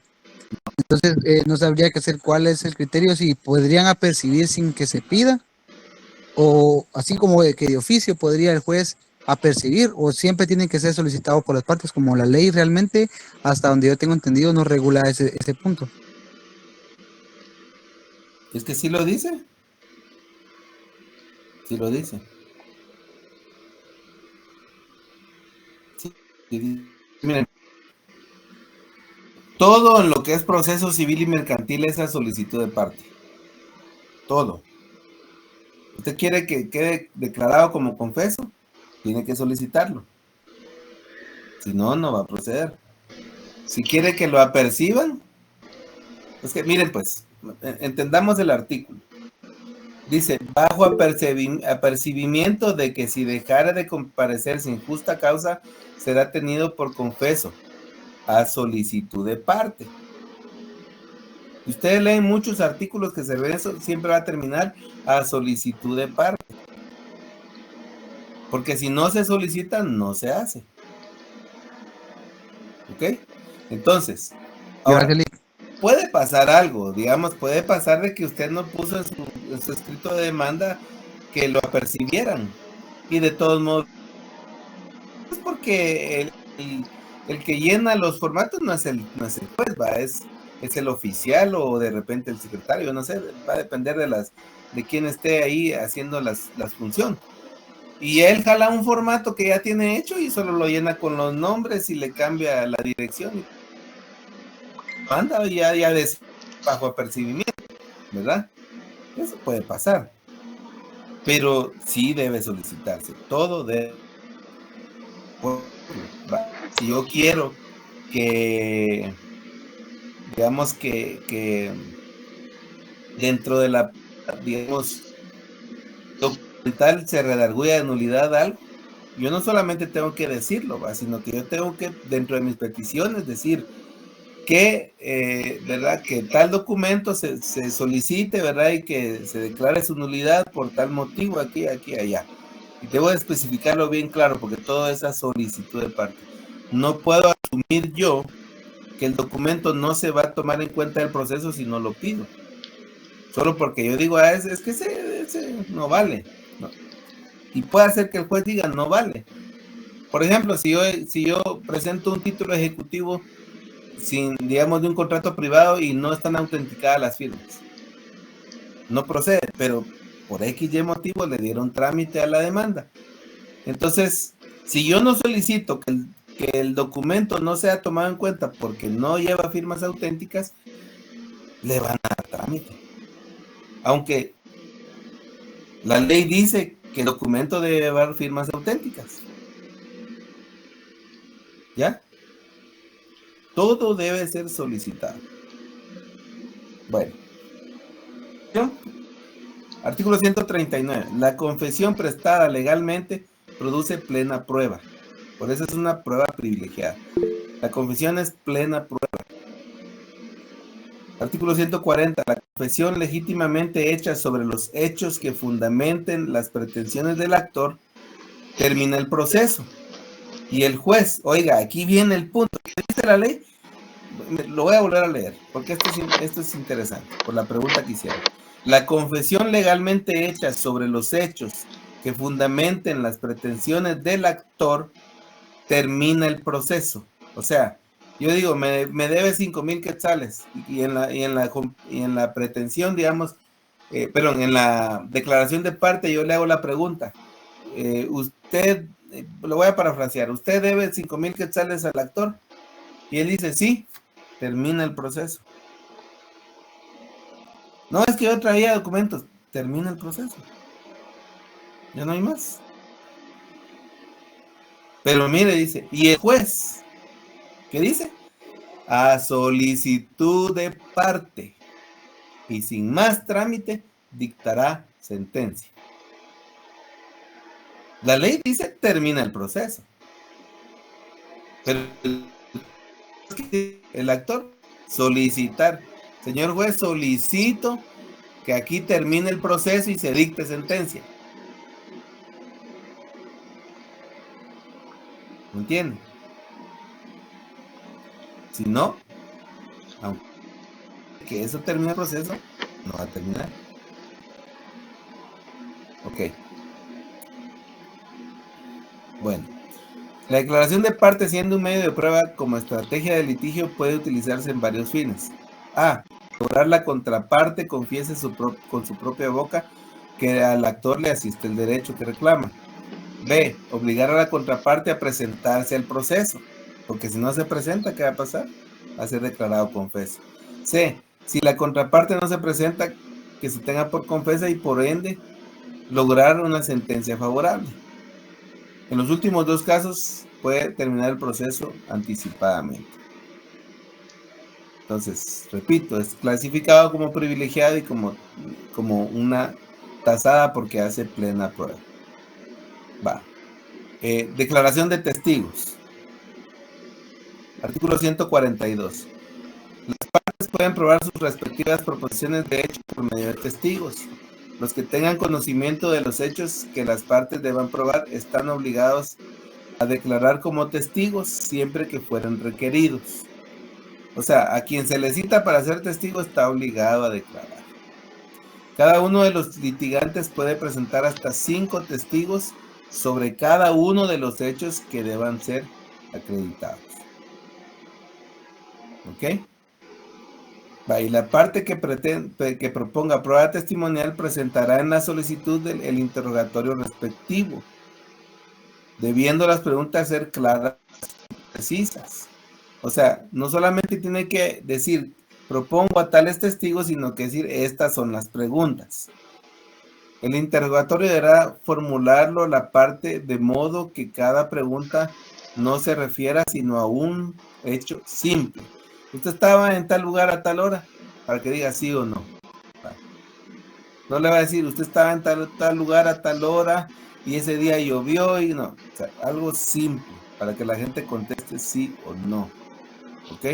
Entonces, no sabría que hacer cuál es el criterio, si podrían apercibir sin que se pida, o así como que de oficio podría el juez apercibir, o siempre tienen que ser solicitados por las partes, como la ley realmente, hasta donde yo tengo entendido, no regula ese punto. Es que sí lo dice. Sí lo dice. Sí. Miren, todo en lo que es proceso civil y mercantil es a solicitud de parte. Todo. Usted quiere que quede declarado como confeso, tiene que solicitarlo. Si no, no va a proceder. Si quiere que lo aperciban, es que miren pues, entendamos el artículo. Dice, bajo apercibimiento de que si dejara de comparecer sin justa causa, será tenido por confeso, a solicitud de parte. Si ustedes leen muchos artículos que se ven eso, siempre va a terminar a solicitud de parte. Porque si no se solicita, no se hace. ¿Ok? Entonces, ahora, puede pasar algo, digamos, puede pasar de que usted no puso en su escrito de demanda que lo apercibieran. Y de todos modos, es porque el que llena los formatos no es el juez, es el oficial o de repente el secretario, no sé, va a depender de quién esté ahí haciendo las funciones. Y él jala un formato que ya tiene hecho y solo lo llena con los nombres y le cambia la dirección. Manda ya bajo apercibimiento, ¿verdad? Eso puede pasar. Pero sí debe solicitarse. Todo debe. Si yo quiero que, digamos que dentro de la, digamos, documental se redarguya de nulidad algo, yo no solamente tengo que decirlo, sino que yo tengo que, dentro de mis peticiones, decir que, ¿verdad? Que tal documento se solicite, ¿verdad? Y que se declare su nulidad por tal motivo, aquí, allá. Y debo especificarlo bien claro, porque toda esa solicitud de parte. No puedo asumir yo que el documento no se va a tomar en cuenta del proceso si no lo pido. Solo porque yo digo, es que ese no vale. No. Y puede ser que el juez diga, no vale. Por ejemplo, si yo presento un título ejecutivo sin, digamos, de un contrato privado y no están autenticadas las firmas, no procede, pero por XY motivo le dieron trámite a la demanda. Entonces, si yo no solicito que el documento no sea tomado en cuenta porque no lleva firmas auténticas, le van a dar trámite. Aunque la ley dice que el documento debe llevar firmas auténticas. ¿Ya? Todo debe ser solicitado. Bueno. Artículo 139. La confesión prestada legalmente produce plena prueba. Por eso es una prueba privilegiada. La confesión es plena prueba. Artículo 140. La confesión legítimamente hecha sobre los hechos que fundamenten las pretensiones del actor termina el proceso. Y el juez, oiga, aquí viene el punto. ¿Qué dice la ley? Lo voy a volver a leer, porque esto es interesante, por la pregunta que hicieron. La confesión legalmente hecha sobre los hechos que fundamenten las pretensiones del actor termina el proceso. O sea, yo digo, me debe 5,000 quetzales y en la pretensión, digamos, perdón, en la declaración de parte yo le hago la pregunta. Usted, lo voy a parafrasear, ¿usted debe 5,000 quetzales al actor? Y él dice, sí, termina el proceso. No, es que yo traía documentos, termina el proceso. Ya no hay más. Pero mire, dice, y el juez, ¿qué dice? A solicitud de parte y sin más trámite, dictará sentencia. La ley dice termina el proceso. Pero el actor solicitar, señor juez, solicito que aquí termine el proceso y se dicte sentencia. ¿Me entiende? Si no, aunque eso termine el proceso, no va a terminar. Ok. Bueno. La declaración de parte siendo un medio de prueba como estrategia de litigio puede utilizarse en varios fines. A. Lograr la contraparte confiese con su propia boca que al actor le asiste el derecho que reclama. B. Obligar a la contraparte a presentarse al proceso, porque si no se presenta, ¿qué va a pasar? Va a ser declarado confeso. C. Si la contraparte no se presenta, que se tenga por confesa y por ende lograr una sentencia favorable. En los últimos dos casos puede terminar el proceso anticipadamente. Entonces, repito, es clasificado como privilegiado y como una tasada porque hace plena prueba. Va. Declaración de testigos. Artículo 142. Las partes pueden probar sus respectivas proposiciones de hecho por medio de testigos. Los que tengan conocimiento de los hechos que las partes deban probar están obligados a declarar como testigos siempre que fueran requeridos. O sea, a quien se le cita para ser testigo está obligado a declarar. Cada uno de los litigantes puede presentar hasta 5 testigos sobre cada uno de los hechos que deban ser acreditados. ¿Ok? Y la parte que proponga prueba testimonial presentará en la solicitud el interrogatorio respectivo, debiendo las preguntas ser claras y precisas. O sea, no solamente tiene que decir, propongo a tales testigos, sino que decir, estas son las preguntas. El interrogatorio deberá formularlo la parte de modo que cada pregunta no se refiera sino a un hecho simple. Usted estaba en tal lugar a tal hora, para que diga sí o no. No le va a decir, usted estaba en tal lugar a tal hora y ese día llovió y no. O sea, algo simple, para que la gente conteste sí o no. ¿Ok?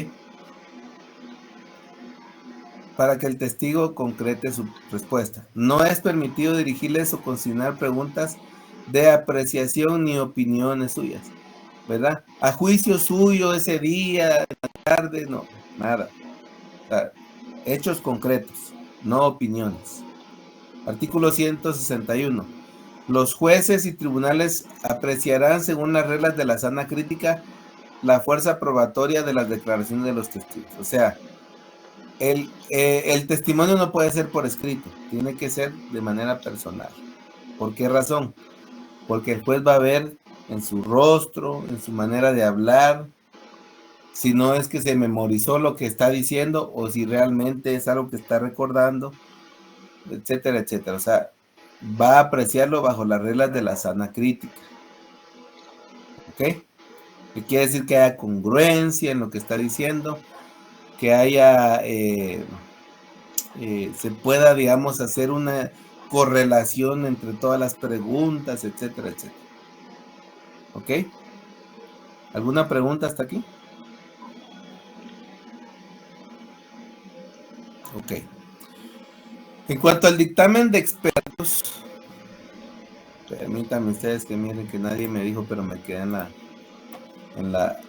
Para que el testigo concrete su respuesta. No es permitido dirigirles o consignar preguntas de apreciación ni opiniones suyas, ¿verdad? A juicio suyo ese día, en la tarde, no, nada. O sea, hechos concretos, no opiniones. Artículo 161. Los jueces y tribunales apreciarán según las reglas de la sana crítica la fuerza probatoria de las declaraciones de los testigos. O sea, el testimonio no puede ser por escrito, tiene que ser de manera personal. ¿Por qué razón? Porque el juez va a ver en su rostro, en su manera de hablar, si no es que se memorizó lo que está diciendo o si realmente es algo que está recordando, etcétera, etcétera. O sea, va a apreciarlo bajo las reglas de la sana crítica. ¿Ok? Que quiere decir que haya congruencia en lo que está diciendo, que haya, se pueda, digamos, hacer una correlación entre todas las preguntas, etcétera, etcétera. ¿Ok? ¿Alguna pregunta hasta aquí? Ok. En cuanto al dictamen de expertos, permítanme ustedes que miren que nadie me dijo, pero me quedé en la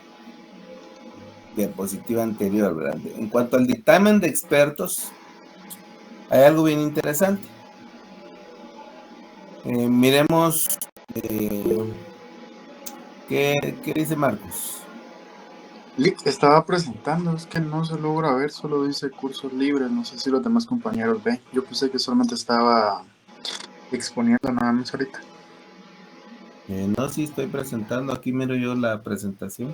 diapositiva anterior, ¿verdad? En cuanto al dictamen de expertos, hay algo bien interesante. Miremos ¿qué dice Marcos? Estaba presentando, es que no se logra ver, solo dice cursos libres, no sé si los demás compañeros ven. Yo pensé que solamente estaba exponiendo nada más ahorita. No, sí estoy presentando, aquí miro yo la presentación.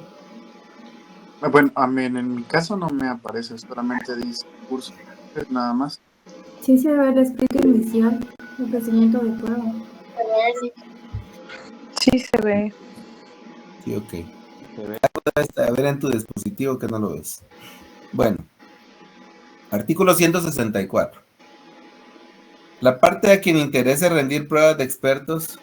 Bueno, a mí en mi caso no me aparece, solamente dice cursos libres, nada más. Sí se ve el escrito inicial, el procedimiento de prueba. Sí se ve. Sí, ok. A ver en tu dispositivo que no lo ves. Bueno, artículo 164. La parte a quien interese rendir pruebas de expertos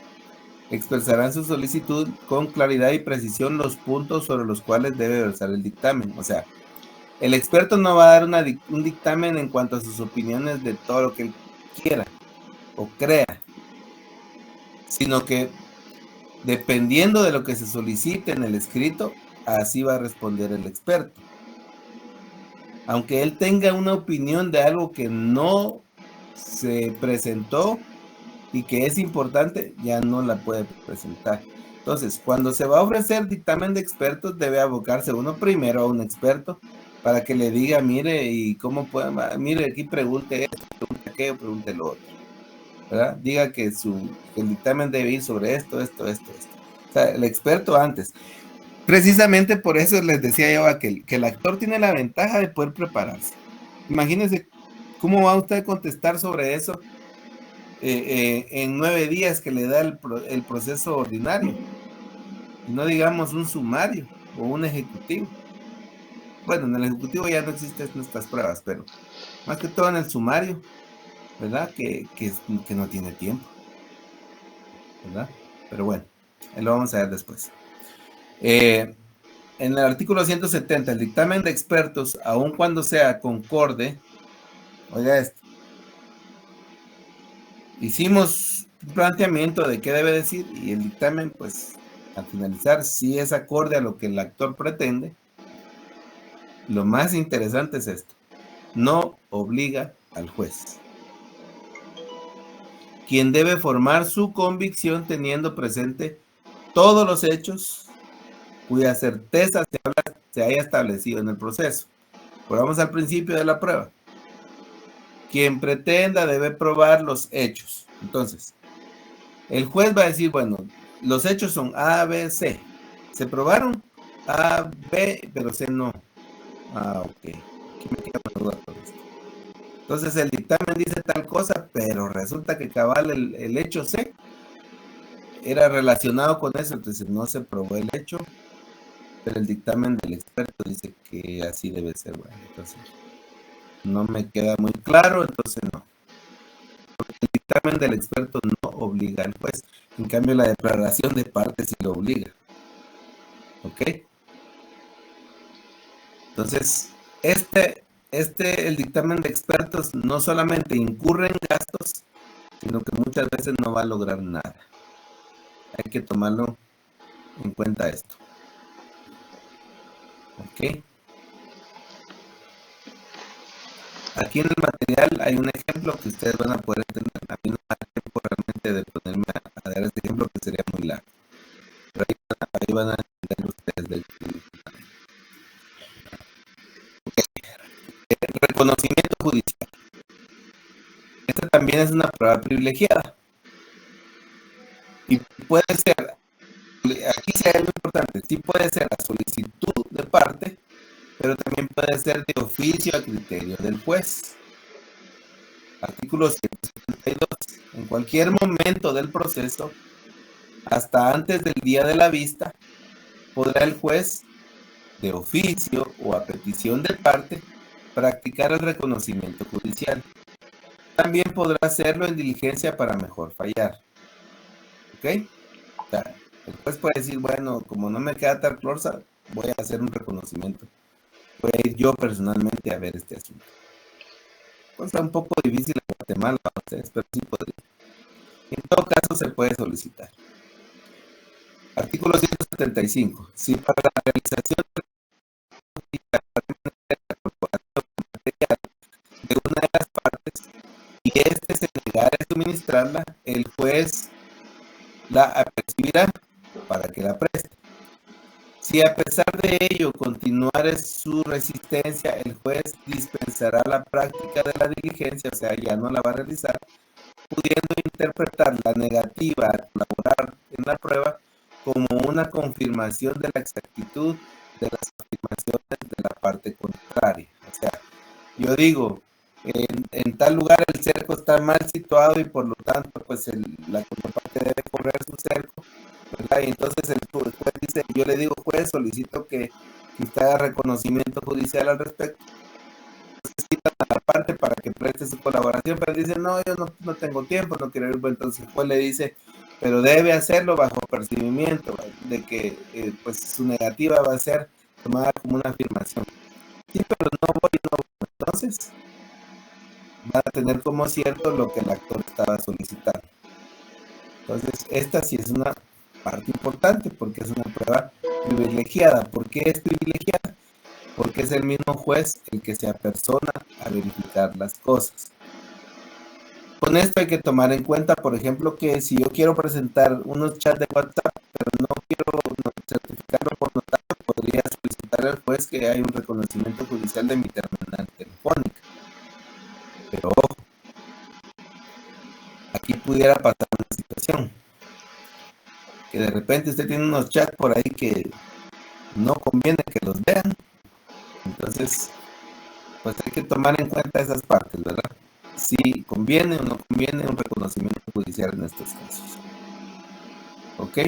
expresará en su solicitud con claridad y precisión los puntos sobre los cuales debe versar el dictamen. O sea, el experto no va a dar un dictamen en cuanto a sus opiniones de todo lo que él quiera o crea, sino que dependiendo de lo que se solicite en el escrito, así va a responder el experto. Aunque él tenga una opinión de algo que no se presentó y que es importante, ya no la puede presentar. Entonces, cuando se va a ofrecer dictamen de expertos, debe abocarse uno primero a un experto para que le diga, mire, y cómo puede, mire, aquí pregunte esto, pregunte aquello, pregunte lo otro, ¿verdad? Diga que el dictamen debe ir sobre esto. O sea, el experto antes. Precisamente por eso les decía yo que el actor tiene la ventaja de poder prepararse. Imagínense cómo va usted a contestar sobre eso en 9 días que le da el proceso ordinario. No digamos un sumario o un ejecutivo. Bueno, en el ejecutivo ya no existen estas pruebas, pero más que todo en el sumario, ¿verdad? Que no tiene tiempo, ¿verdad? Pero bueno, lo vamos a ver después. En el artículo 170, el dictamen de expertos, aun cuando sea concorde, oiga esto, hicimos un planteamiento de qué debe decir y el dictamen, pues, al finalizar, si es acorde a lo que el actor pretende. Lo más interesante es esto: no obliga al juez, quien debe formar su convicción teniendo presente todos los hechos cuya certeza se haya establecido en el proceso. Volvamos al principio de la prueba. Quien pretenda debe probar los hechos. Entonces, el juez va a decir, bueno, los hechos son A, B, C. ¿Se probaron? A, B, pero C no. Ah, ok. Aquí me queda una duda con esto. Entonces el dictamen dice tal cosa, pero resulta que cabal el hecho C era relacionado con eso, entonces no se probó el hecho, pero el dictamen del experto dice que así debe ser. Bueno, entonces no me queda muy claro, entonces no. Porque el dictamen del experto no obliga al juez, en cambio la declaración de parte sí lo obliga. ¿Ok? Entonces, el dictamen de expertos no solamente incurre en gastos, sino que muchas veces no va a lograr nada. Hay que tomarlo en cuenta esto. ¿Ok? Aquí en el material hay un ejemplo que ustedes van a poder entender. A mí no me da tiempo realmente de ponerme a dar este ejemplo, que sería muy largo. Pero ahí van a entender ustedes del reconocimiento judicial. Esta también es una prueba privilegiada. Y puede ser, aquí sí hay algo importante, sí puede ser a solicitud de parte, pero también puede ser de oficio a criterio del juez. Artículo 172. En cualquier momento del proceso, hasta antes del día de la vista, podrá el juez, de oficio o a petición de parte, practicar el reconocimiento judicial. También podrá hacerlo en diligencia para mejor fallar. ¿Ok? O sea, el juez puede decir, bueno, como no me queda tal clorsa, voy a hacer un reconocimiento. Voy a ir yo personalmente a ver este asunto. Cosa un poco difícil en Guatemala, ustedes, pero sí podría. En todo caso, se puede solicitar. Artículo 175. Si para la realización de la corporación material de una de las partes y éste se negara a suministrarla, el juez la apercibirá para que la preste. Si a pesar de ello continuara su resistencia, el juez dispensará la práctica de la diligencia, o sea, ya no la va a realizar, pudiendo interpretar la negativa a colaborar en la prueba como una confirmación de la exactitud de las afirmaciones de la parte contraria. O sea, yo digo, en tal lugar el cerco está mal situado y por lo tanto, pues la contraparte debe correr su cerco, ¿verdad? Y entonces el juez dice, yo le digo, juez, solicito que usted haga reconocimiento judicial al respecto. Entonces citan a la parte para que preste su colaboración, pero dice, no, yo no tengo tiempo, no quiero ir. Entonces el juez le dice, pero debe hacerlo bajo percibimiento de que pues su negativa va a ser tomada como una afirmación. Sí, pero no voy. Entonces va a tener como cierto lo que el actor estaba solicitando. Entonces esta sí es una parte importante porque es una prueba privilegiada. ¿Por qué es privilegiada? Porque es el mismo juez el que se apersona a verificar las cosas. Con esto hay que tomar en cuenta, por ejemplo, que si yo quiero presentar unos chats de WhatsApp, pero no quiero certificarlo por notario, podría solicitar al juez que haya un reconocimiento judicial de mi terminal telefónica. Pero ojo, aquí pudiera pasar una situación, que de repente usted tiene unos chats por ahí que no conviene que los vean. Entonces, pues hay que tomar en cuenta esas partes, ¿verdad? Si conviene o no conviene un reconocimiento judicial en estos casos. ¿Ok?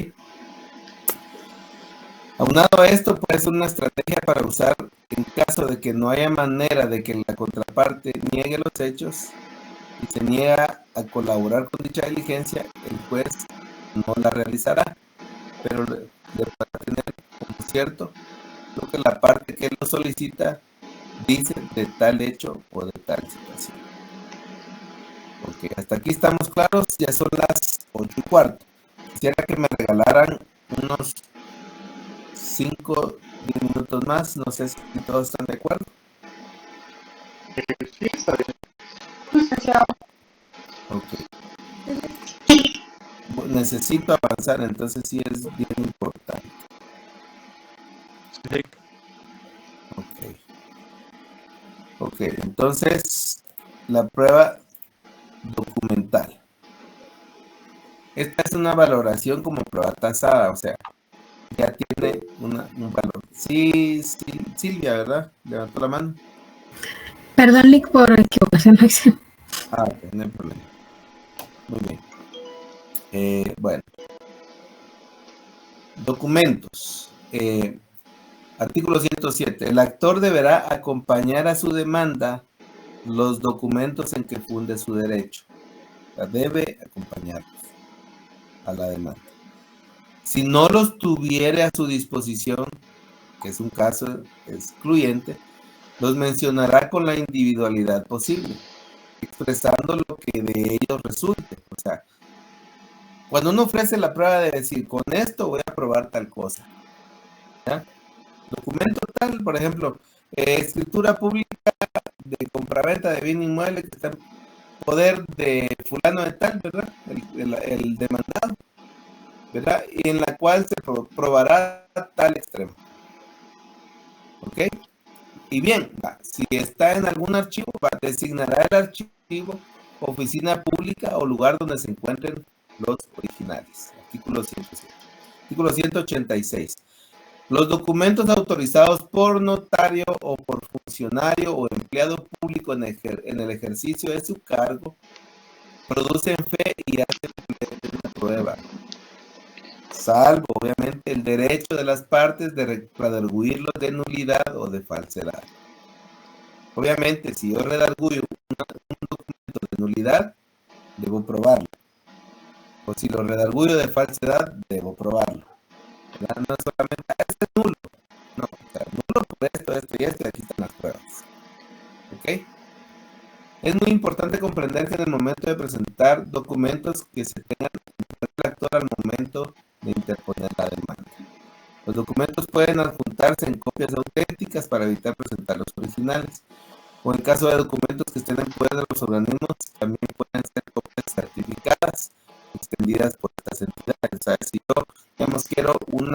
Aunado a esto, puede ser una estrategia para usar en caso de que no haya manera de que la contraparte niegue los hechos y se niega a colaborar con dicha diligencia, el juez no la realizará, pero le podrá tener como cierto lo que la parte que lo solicita dice de tal hecho o de tal situación. Ok, hasta aquí estamos claros, ya son las 8:15. Quisiera que me regalaran unos 5, 10 minutos más, no sé si todos están de acuerdo. Sí, está bien. Ok. Necesito avanzar, entonces sí es bien importante. Sí. Ok, entonces la prueba documental. Esta es una valoración como prueba tasada, o sea, ya tiene un valor. Sí, Silvia, ¿verdad? Levantó la mano. Perdón, Lick, por equivocación. Ah, ok, no hay problema. Muy bien. Bueno. Documentos. Artículo 107. El actor deberá acompañar a su demanda los documentos en que funde su derecho. O sea, debe acompañarlos a la demanda. Si no los tuviere a su disposición, que es un caso excluyente, los mencionará con la individualidad posible, expresando lo que de ellos resulte. O sea, cuando uno ofrece la prueba de decir, con esto voy a probar tal cosa, ¿ya? Documento tal, por ejemplo, escritura pública de compraventa de bien inmueble que está en poder de fulano de tal, ¿verdad? El demandado, ¿verdad? Y en la cual se probará tal extremo. ¿Ok? Y bien, si está en algún archivo, designará el archivo, oficina pública o lugar donde se encuentren los originales. Artículo 107. Artículo 186. Los documentos autorizados por notario o por funcionario o empleado público en el ejercicio de su cargo producen fe y hacen una prueba, salvo obviamente el derecho de las partes de redarguirlos de nulidad o de falsedad. Obviamente, si yo redarguyo un documento de nulidad, debo probarlo. O si lo redarguyo de falsedad, debo probarlo. ¿Verdad? No es solamente, este es nulo. No, o sea, nulo por esto y esto, y aquí están las pruebas. ¿Ok? Es muy importante comprender que en el momento de presentar documentos que se tengan el actor al momento de interponer la demanda. Los documentos pueden adjuntarse en copias auténticas para evitar presentar los originales. O en caso de documentos que estén en poder de los organismos, también pueden ser copias certificadas, extendidas por estas entidades. O sea, si yo, digamos, quiero un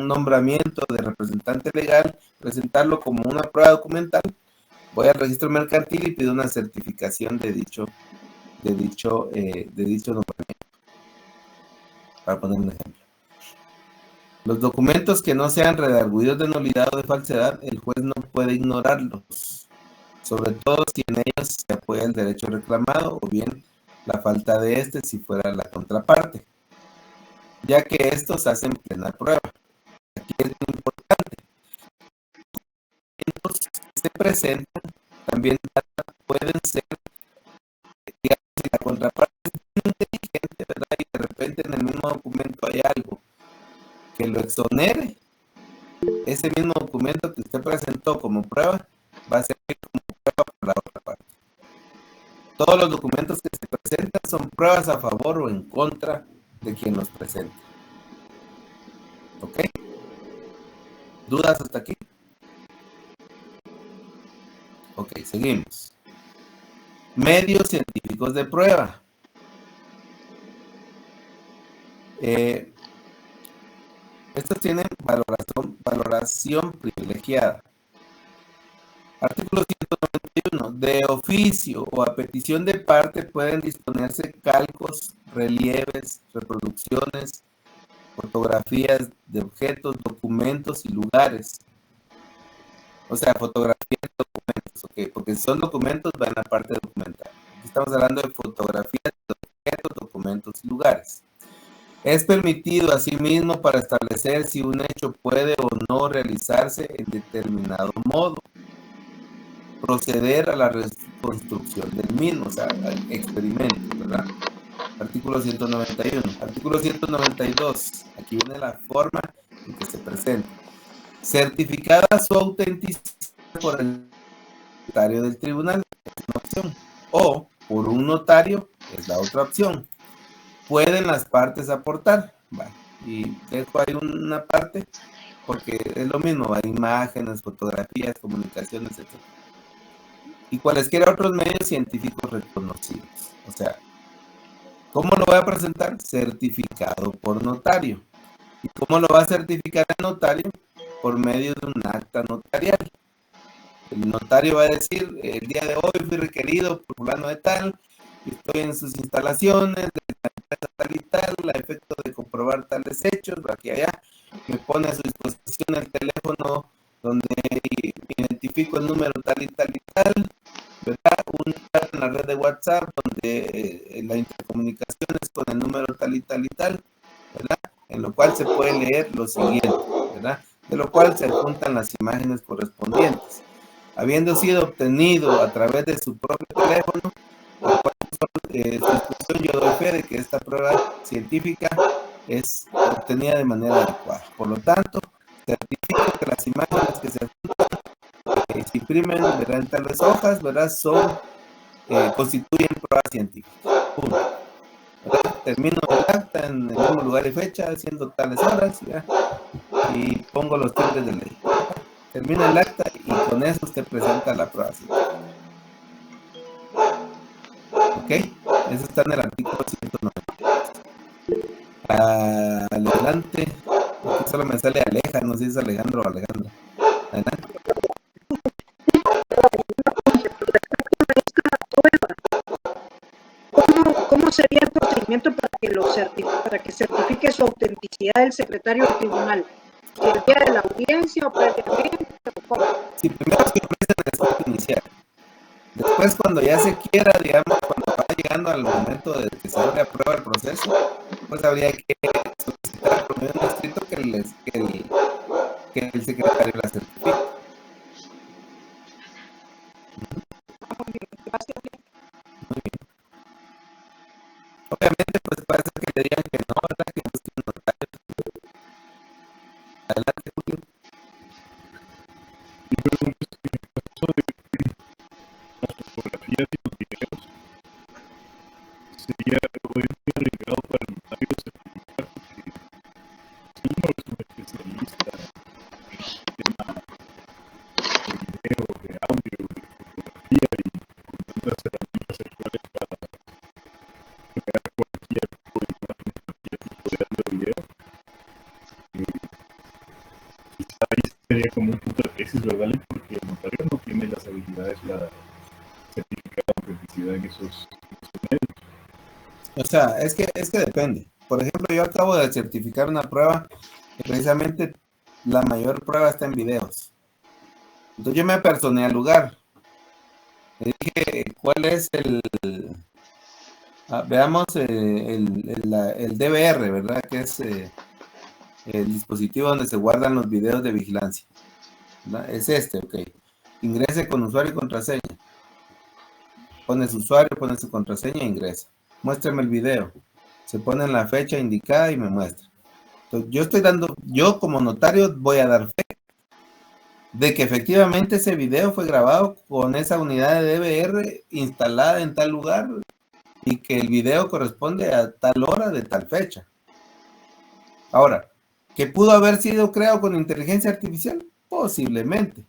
nombramiento de representante legal, presentarlo como una prueba documental, voy al registro mercantil y pido una certificación de dicho nombramiento. Para poner un ejemplo. Los documentos que no sean redarguidos de nulidad o de falsedad, el juez no puede ignorarlos, sobre todo si en ellos se apoya el derecho reclamado o bien la falta de este si fuera la contraparte, ya que estos hacen plena prueba. Aquí es muy importante. Los documentos que se presentan también pueden pueden ser, digamos, si la contraparte es inteligente, ¿verdad? Y de repente en el mismo documento hay algo que lo exonere, ese mismo documento que usted presentó como prueba va a servir como prueba para la otra parte. Todos los documentos que se presentan son pruebas a favor o en contra de quien los presenta. ¿Ok? ¿Dudas hasta aquí? Ok, seguimos. Medios científicos de prueba. Estos tienen valoración privilegiada. Artículo 191. De oficio o a petición de parte pueden disponerse calcos, relieves, reproducciones, fotografías de objetos, documentos y lugares. O sea, fotografías de documentos, ¿ok? Porque si son documentos, va en la parte documental. Aquí estamos hablando de fotografías de objetos, documentos y lugares. Es permitido asimismo para establecer si un hecho puede o no realizarse en determinado modo. Proceder a la reconstrucción del mismo, o sea, al experimento, ¿verdad? Artículo 191. Artículo 192. Aquí viene la forma en que se presenta. Certificada su autenticidad por el notario del tribunal, es una opción. O por un notario, es la otra opción. Pueden las partes aportar. Vale. Y dejo ahí una parte porque es lo mismo, hay imágenes, fotografías, comunicaciones, etc. Y cualesquiera otros medios científicos reconocidos. O sea, ¿cómo lo voy a presentar? Certificado por notario. ¿Y cómo lo va a certificar el notario? Por medio de un acta notarial. El notario va a decir, el día de hoy fui requerido por fulano de tal, estoy en sus instalaciones, de la empresa tal y tal, a efecto de comprobar tales hechos, aquí allá, me pone a su disposición el teléfono donde identifico el número tal y tal y tal, ¿verdad? Un chat en la red de WhatsApp donde la intercomunicación es con el número tal y tal y tal, ¿verdad? En lo cual se puede leer lo siguiente, ¿verdad? De lo cual se adjuntan las imágenes correspondientes. Habiendo sido obtenido a través de su propio teléfono, su institución, yo doy fe de que esta prueba científica es obtenida de manera adecuada. Por lo tanto, certifico que las imágenes que se adjuntan, se imprimen, ¿verdad? En tales hojas, ¿verdad? Constituyen prueba científica. Punto. Termino el acta en el mismo lugar y fecha, haciendo tales horas, ¿ya? Y pongo los timbres de ley. Termina el acta y con eso usted presenta la prueba científica. ¿Ok? Eso está en el artículo 190. Adelante. Aquí solo me sale Aleja, no sé si es Alejandro o Alejandra. Adelante. ¿Cómo sería el procedimiento para que certifique su autenticidad el secretario del tribunal? ¿El día de la audiencia o previamente? Sí, primero se ofrece el escrito inicial. Después, cuando ya se quiera, digamos, cuando va llegando al momento de que se le aprueba el proceso, pues habría que solicitar por medio de un escrito que el secretario la certifique. Muy bien. Obviamente, pues parece que le digan que no, ¿verdad? Que busquen un notario. Adelante, Julio. Las fotografías y los videos sería muy arriesgado para el notario certificar porque él no es un especialista en tema de video, de audio, de fotografía y con tantas herramientas actuales para crear cualquier tipo de imagen, cualquier tipo de audio o video. Quizá ahí sería como un punto de tesis, ¿verdad? Porque el notario no tiene las habilidades para certificar la autenticidad en esos medios. O sea, es que depende. Por ejemplo, yo acabo de certificar una prueba y precisamente la mayor prueba está en videos. Entonces yo me apersoné al lugar. Le dije, ¿cuál es veamos el DVR, ¿verdad? Que es el dispositivo donde se guardan los videos de vigilancia, ¿verdad? Es este, ok. Ingrese con usuario y contraseña. pone su usuario, pone su contraseña e ingresa. Muéstrame el video. Se pone la fecha indicada y me muestra. Entonces, yo como notario voy a dar fe de que efectivamente ese video fue grabado con esa unidad de DVR instalada en tal lugar y que el video corresponde a tal hora de tal fecha. Ahora, ¿que pudo haber sido creado con inteligencia artificial? Posiblemente.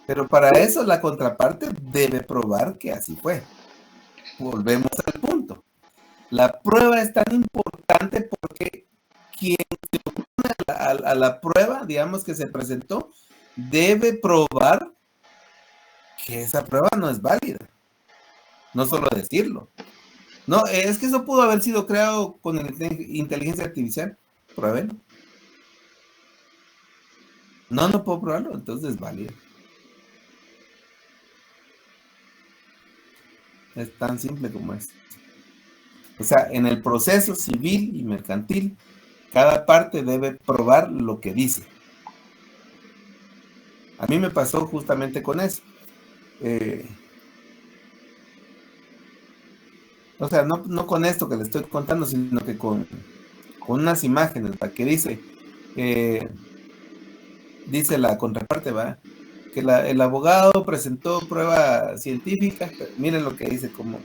Pero para eso la contraparte debe probar que así fue. Volvemos al punto. La prueba es tan importante porque quien se opone a la prueba, digamos, que se presentó, debe probar que esa prueba no es válida. No solo decirlo. No, es que eso pudo haber sido creado con inteligencia artificial. Pruébenlo. No puedo probarlo, entonces es válido. Es tan simple como es. O sea, en el proceso civil y mercantil, cada parte debe probar lo que dice. A mí me pasó justamente con eso. O sea, no con esto que le estoy contando, sino que con unas imágenes, ¿va? Que dice la contraparte, ¿va? Que el abogado presentó prueba científica. Miren lo que dice como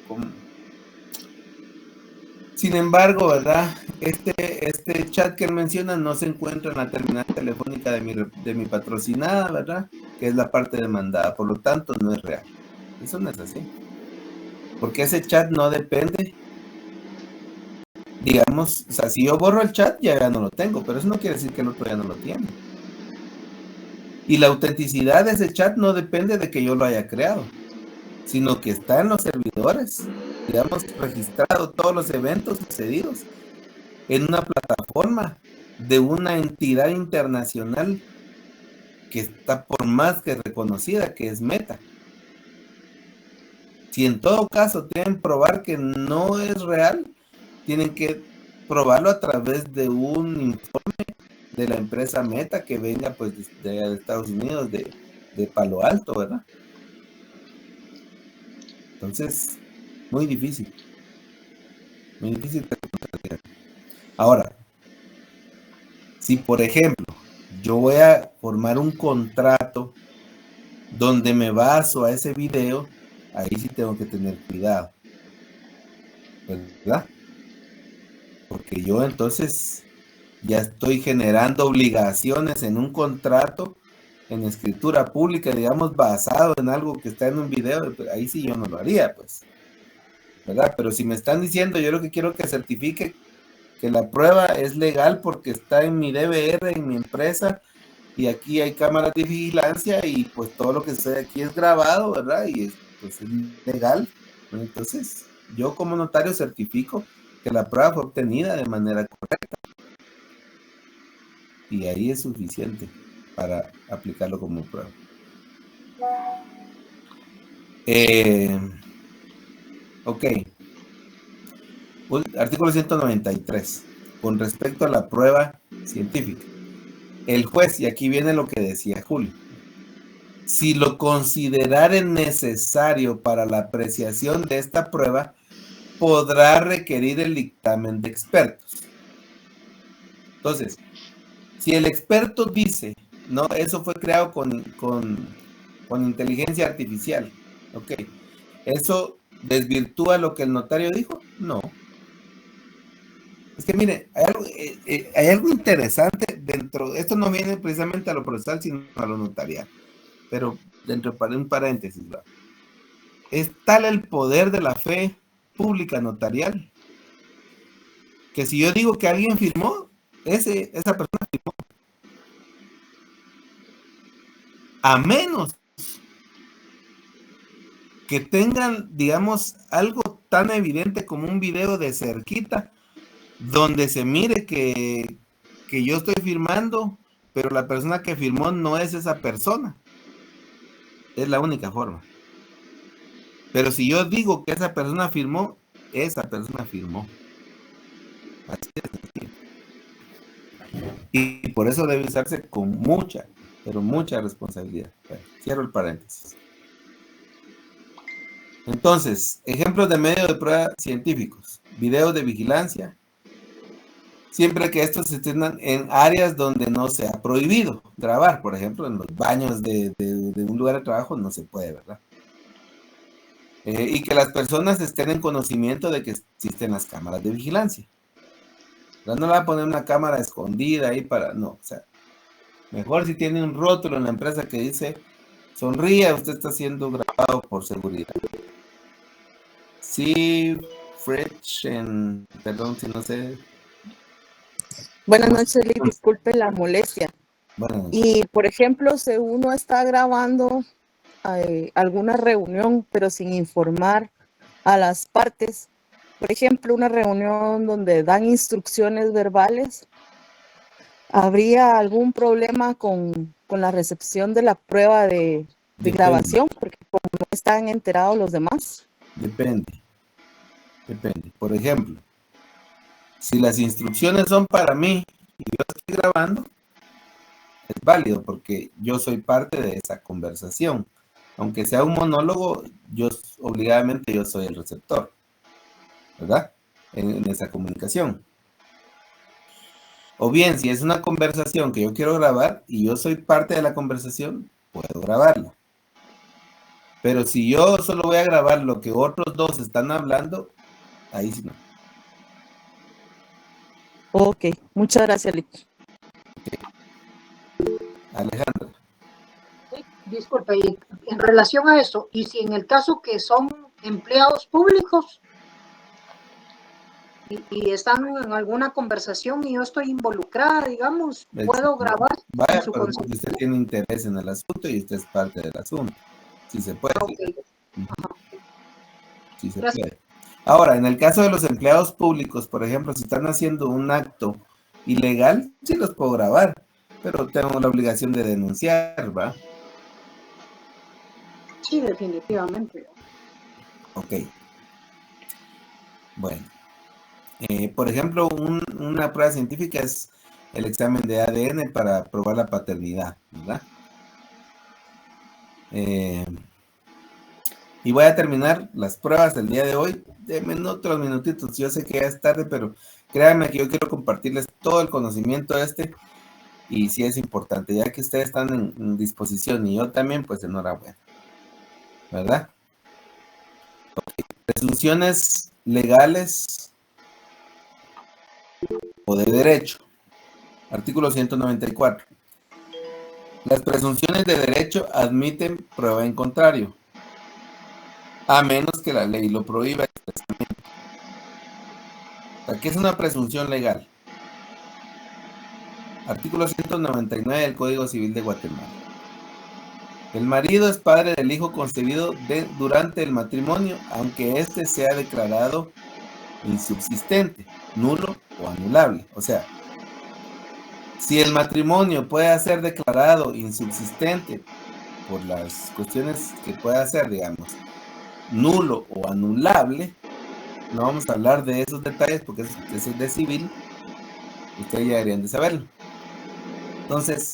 sin embargo, ¿verdad? Este chat que él menciona no se encuentra en la terminal telefónica de mi patrocinada, ¿verdad? Que es la parte demandada, por lo tanto no es real. Eso no es así. Porque ese chat no depende, digamos, o sea, si yo borro el chat ya no lo tengo, pero eso no quiere decir que el otro ya no lo tiene. Y la autenticidad de ese chat no depende de que yo lo haya creado, sino que está en los servidores, digamos, registrado todos los eventos sucedidos en una plataforma de una entidad internacional que está por más que reconocida, que es Meta. Si en todo caso tienen probar que no es real, tienen que probarlo a través de un informe de la empresa Meta que venga pues de Estados Unidos, de Palo Alto, ¿verdad? Entonces, muy difícil. Muy difícil. Ahora, si por ejemplo, yo voy a formar un contrato donde me baso a ese video, ahí sí tengo que tener cuidado, ¿verdad? Porque yo entonces ya estoy generando obligaciones en un contrato, en escritura pública, digamos, basado en algo que está en un video, pues ahí sí yo no lo haría, pues, ¿verdad? Pero si me están diciendo, yo lo que quiero que certifique que la prueba es legal porque está en mi DVR, en mi empresa, y aquí hay cámaras de vigilancia y pues todo lo que sucede aquí es grabado, ¿verdad? Y pues, es legal. Entonces, yo como notario certifico que la prueba fue obtenida de manera correcta. Y ahí es suficiente para aplicarlo como prueba. Ok. Artículo 193. Con respecto a la prueba científica. El juez, y aquí viene lo que decía Julio, si lo considerare necesario para la apreciación de esta prueba, podrá requerir el dictamen de expertos. Entonces, si el experto dice, no, eso fue creado con inteligencia artificial, ok, ¿eso desvirtúa lo que el notario dijo? No. Es que mire, hay algo interesante dentro, esto no viene precisamente a lo procesal, sino a lo notarial, pero dentro de un paréntesis, ¿verdad? Es tal el poder de la fe pública notarial, que si yo digo que alguien firmó, esa persona firmó. A menos que tengan, digamos, algo tan evidente como un video de cerquita, donde se mire que yo estoy firmando, pero la persona que firmó no es esa persona. Es la única forma. Pero si yo digo que esa persona firmó, esa persona firmó. Así es. Y por eso debe usarse con mucha, pero mucha responsabilidad. Bueno, cierro el paréntesis. Entonces, ejemplos de medios de prueba científicos, videos de vigilancia, siempre que estos estén en áreas donde no sea prohibido grabar. Por ejemplo, en los baños de un lugar de trabajo no se puede, ¿verdad? Y que las personas estén en conocimiento de que existen las cámaras de vigilancia. No le va a poner una cámara escondida ahí para... No, o sea, mejor si tiene un rótulo en la empresa que dice, sonría, usted está siendo grabado por seguridad. Sí, perdón si no sé. Buenas noches, Lick, disculpe la molestia. Bueno, Y, por ejemplo, si uno está grabando alguna reunión, pero sin informar a las partes, por ejemplo, una reunión donde dan instrucciones verbales, ¿habría algún problema con la recepción de la prueba de grabación? Porque como no están enterados los demás. Depende. Por ejemplo, si las instrucciones son para mí y yo estoy grabando, es válido porque yo soy parte de esa conversación. Aunque sea un monólogo, obligadamente yo soy el receptor, ¿verdad? En esa comunicación. O bien, si es una conversación que yo quiero grabar y yo soy parte de la conversación, puedo grabarla. Pero si yo solo voy a grabar lo que otros dos están hablando, ahí sí no. Ok, muchas gracias, Lick. Okay. Alejandra. Disculpe, y en relación a eso, y si en el caso que son empleados públicos y están en alguna conversación y yo estoy involucrada, digamos, ¿puedo grabar? Vaya, pero porque usted tiene interés en el asunto y usted es parte del asunto. Sí se puede. Okay. Sí se puede. Ahora, en el caso de los empleados públicos, por ejemplo, si están haciendo un acto ilegal, sí los puedo grabar, pero tengo la obligación de denunciar, ¿va? Sí, definitivamente. Ok. Bueno. Por ejemplo, una prueba científica es el examen de ADN para probar la paternidad, ¿verdad? Y voy a terminar las pruebas del día de hoy. Denme otros minutitos. Yo sé que ya es tarde, pero créanme que yo quiero compartirles todo el conocimiento y sí es importante, ya que ustedes están en disposición y yo también, pues enhorabuena. ¿Verdad? Okay. Presunciones legales o de derecho. Artículo 194. Las presunciones de derecho admiten prueba en contrario, a menos que la ley lo prohíba expresamente. ¿Qué es una presunción legal? Artículo 199 del Código Civil de Guatemala. El marido es padre del hijo concebido durante el matrimonio, aunque éste sea declarado insubsistente, nulo o anulable. O sea, si el matrimonio puede ser declarado insubsistente por las cuestiones que pueda ser, digamos, nulo o anulable, no vamos a hablar de esos detalles porque eso es de civil, ustedes ya deberían de saberlo. Entonces,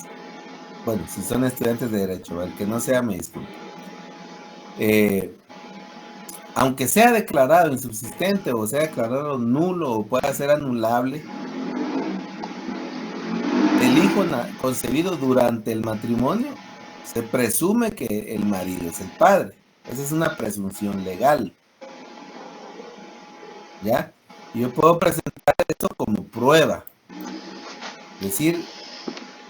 bueno, si son estudiantes de derecho, el que no sea, me disculpe. Aunque sea declarado insubsistente o sea declarado nulo o pueda ser anulable, el hijo concebido durante el matrimonio, se presume que el marido es el padre. Esa es una presunción legal. ¿Ya? Y yo puedo presentar esto como prueba. Es decir,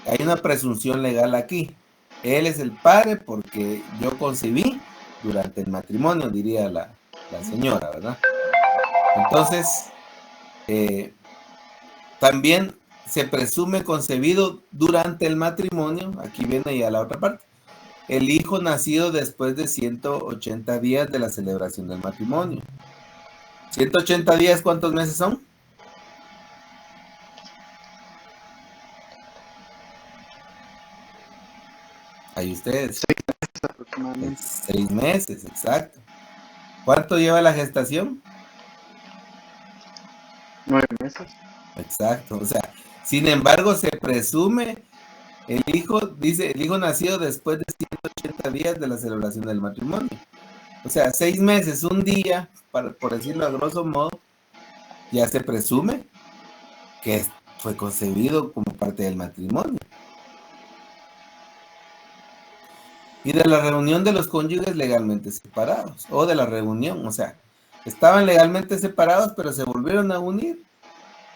hay una presunción legal aquí. Él es el padre porque yo concebí durante el matrimonio, diría la señora, ¿verdad? Entonces, también se presume concebido durante el matrimonio, aquí viene ya la otra parte, el hijo nacido después de 180 días de la celebración del matrimonio. 180 días, ¿cuántos meses son? Ahí ustedes. 6 meses, exacto. ¿Cuánto lleva la gestación? 9 meses. Exacto, o sea, sin embargo se presume el hijo nacido después de 180 días de la celebración del matrimonio. O sea, 6 meses, un día, por decirlo a grosso modo, ya se presume que fue concebido como parte del matrimonio. Y de la reunión de los cónyuges legalmente separados, o de la reunión, o sea, estaban legalmente separados, pero se volvieron a unir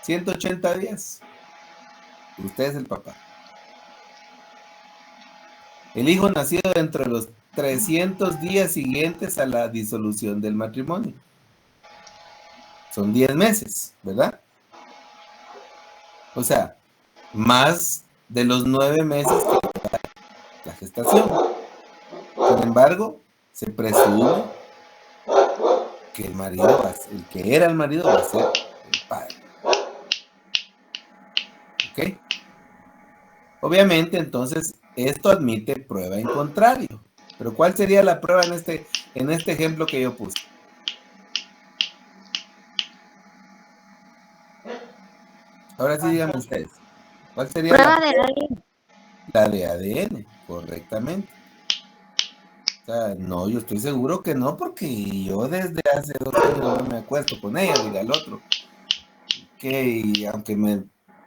180 días. Usted es el papá. El hijo nacido dentro de los 300 días siguientes a la disolución del matrimonio. Son 10 meses, ¿verdad? O sea, más de los 9 meses que dura la gestación. Sin embargo, se presume que el marido, el que era el marido, va a ser el padre. ¿Ok? Obviamente, entonces, esto admite prueba en contrario. Pero ¿cuál sería la prueba en este ejemplo que yo puse? Ahora sí díganme ustedes. ¿Cuál sería Prueba la de prueba? ADN. La de ADN, correctamente. O sea, no, yo estoy seguro que no, porque yo desde hace 2 años no me acuesto con ella, diga el otro. Que aunque me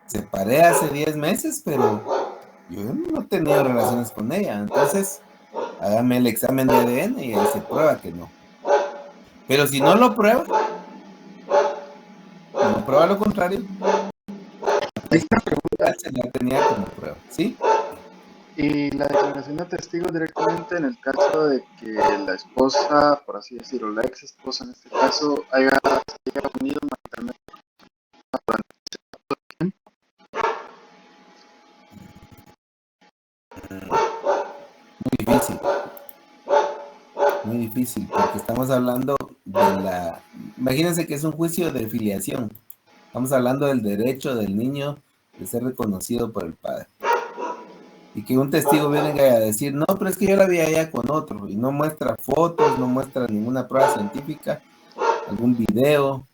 separé hace 10 meses, pero yo no he tenido relaciones con ella. Entonces, hágame el examen de ADN y ahí se prueba que no. Pero si no lo prueba, no prueba lo contrario, se la tenía como prueba, ¿sí? Y la declaración de testigos directamente en el caso de que la esposa, por así decirlo, la ex esposa en este caso, haya unido maritalmente durante cierto tiempo. Muy difícil, porque estamos hablando de imagínense que es un juicio de filiación. Estamos hablando del derecho del niño de ser reconocido por el padre. Y que un testigo venga a decir, no, pero es que yo la vi allá con otro, y no muestra fotos, no muestra ninguna prueba científica, algún video.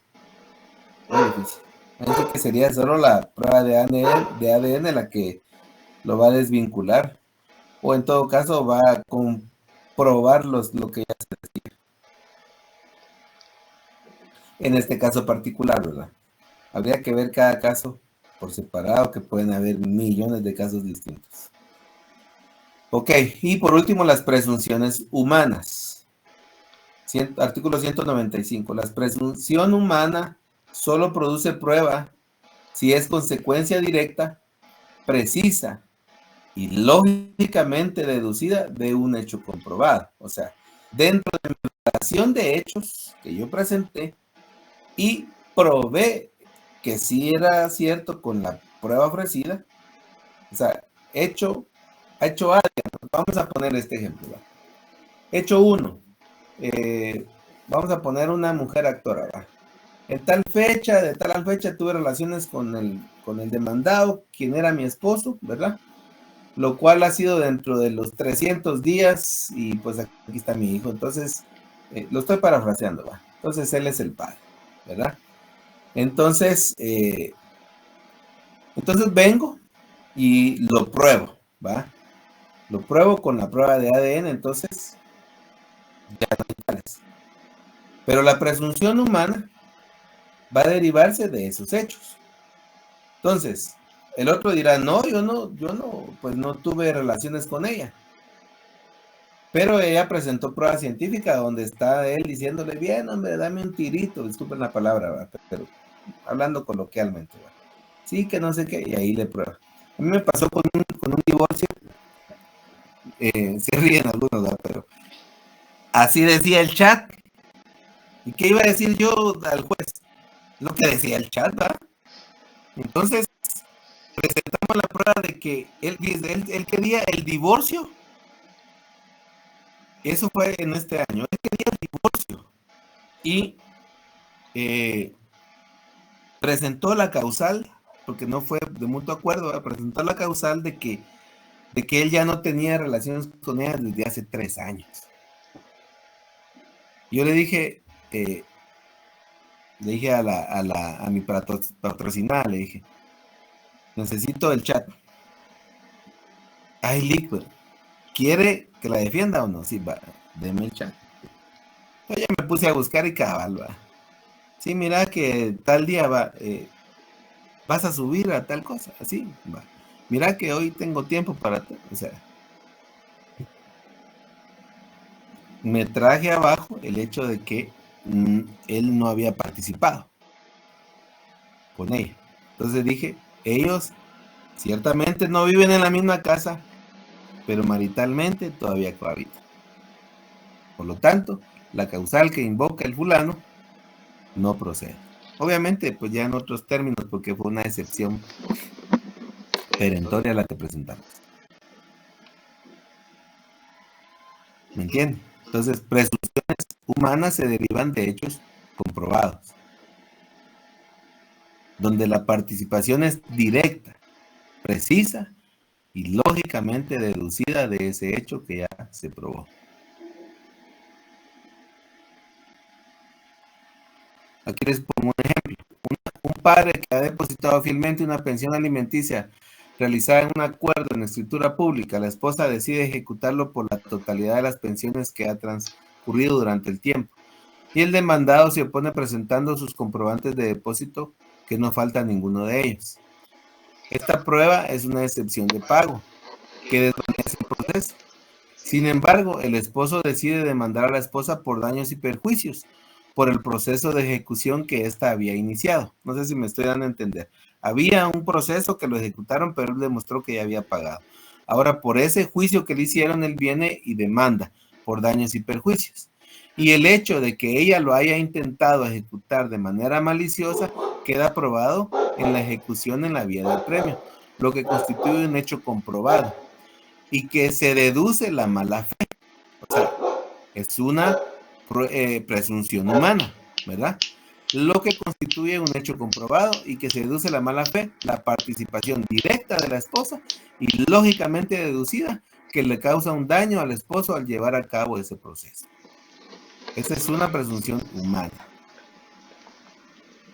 Muy difícil. Así que sería solo la prueba de ADN la que lo va a desvincular, o en todo caso va a comprobar lo que ya se decía. En este caso particular, ¿verdad? Habría que ver cada caso por separado, que pueden haber millones de casos distintos. Ok, y por último, las presunciones humanas. Artículo 195. La presunción humana solo produce prueba si es consecuencia directa, precisa y lógicamente deducida de un hecho comprobado. O sea, dentro de mi relación de hechos que yo presenté y probé que sí era cierto con la prueba ofrecida, o sea, hecho A, vamos a poner este ejemplo. ¿va? Hecho 1, vamos a poner una mujer actora. ¿va? En tal fecha, de tal fecha, tuve relaciones con el demandado, quien era mi esposo, ¿verdad? Lo cual ha sido dentro de los 300 días y pues aquí está mi hijo. Entonces, lo estoy parafraseando, ¿va? Entonces, él es el padre, ¿verdad? Entonces vengo y lo pruebo, ¿va? Lo pruebo con la prueba de ADN, entonces ya no hay tales. Pero la presunción humana va a derivarse de esos hechos. Entonces, el otro dirá, no, yo no, pues no tuve relaciones con ella. Pero ella presentó prueba científica donde está él diciéndole, bien, hombre, dame un tirito, disculpen la palabra, ¿va? Pero hablando coloquialmente, ¿va? Sí, que no sé qué, y ahí le prueba. A mí me pasó con un divorcio, se ríen algunos, ¿verdad? Pero así decía el chat. ¿Y qué iba a decir yo al juez? Lo que decía el chat, ¿verdad? Entonces, presentamos la prueba de que él quería el divorcio. Eso fue en este año. Él quería el divorcio. Y presentó la causal, porque no fue de mutuo acuerdo, ¿verdad? Presentó la causal de que él ya no tenía relaciones con ella desde hace 3 años. Yo le dije a mi patrocinada, le dije, necesito el chat. Ay, Liquid, ¿quiere que la defienda o no? Sí, va, deme el chat. Yo ya me puse a buscar y cabal, va. Sí, mira que tal día vas a subir a tal cosa, así, va. Mira que hoy tengo tiempo para, o sea, me traje abajo el hecho de que él no había participado con ella. Entonces dije, ellos ciertamente no viven en la misma casa, pero maritalmente todavía cohabitan. Por lo tanto, la causal que invoca el fulano no procede. Obviamente, pues ya en otros términos, porque fue una excepción perentoria la que presentamos. ¿Me entiende? Entonces, presunciones humanas se derivan de hechos comprobados, donde la participación es directa, precisa y lógicamente deducida de ese hecho que ya se probó. Aquí les pongo un ejemplo. Un padre que ha depositado fielmente una pensión alimenticia realizada en un acuerdo en escritura pública, la esposa decide ejecutarlo por la totalidad de las pensiones que ha transcurrido durante el tiempo. Y el demandado se opone presentando sus comprobantes de depósito, que no falta ninguno de ellos. Esta prueba es una excepción de pago, que desvanece el proceso. Sin embargo, el esposo decide demandar a la esposa por daños y perjuicios, por el proceso de ejecución que ésta había iniciado. No sé si me estoy dando a entender. Había un proceso que lo ejecutaron, pero él demostró que ya había pagado. Ahora, por ese juicio que le hicieron, él viene y demanda por daños y perjuicios. Y el hecho de que ella lo haya intentado ejecutar de manera maliciosa queda probado en la ejecución en la vía del premio, lo que constituye un hecho comprobado y que se deduce la mala fe. O sea, es una presunción humana, ¿verdad? Lo que constituye un hecho comprobado y que se deduce la mala fe, la participación directa de la esposa y lógicamente deducida que le causa un daño al esposo al llevar a cabo ese proceso. Esa es una presunción humana.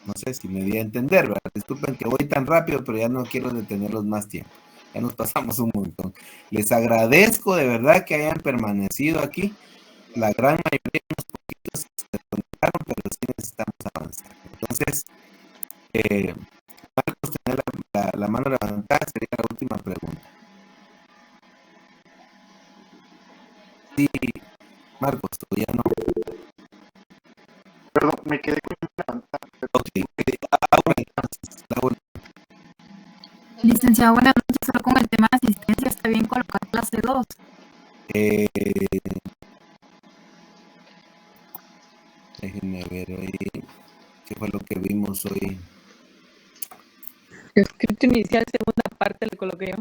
No sé si me di a entender, ¿verdad? Disculpen que voy tan rápido, pero ya no quiero detenerlos más tiempo. Ya nos pasamos un montón. Les agradezco de verdad que hayan permanecido aquí. La gran mayoría, unos poquitos se desconectaron, pero sí necesitamos avanzar. Entonces, Marcos, tener la mano levantada sería la última pregunta. Sí, Marcos, tú ya no. Perdón, me quedé con la levantada. Ok, ahora entonces, la última. Licenciado, buenas noches. Solo con el tema de asistencia, ¿está bien colocar clase 2? Déjenme ver hoy qué fue lo que vimos hoy. Escrito inicial, segunda parte le coloqué yo.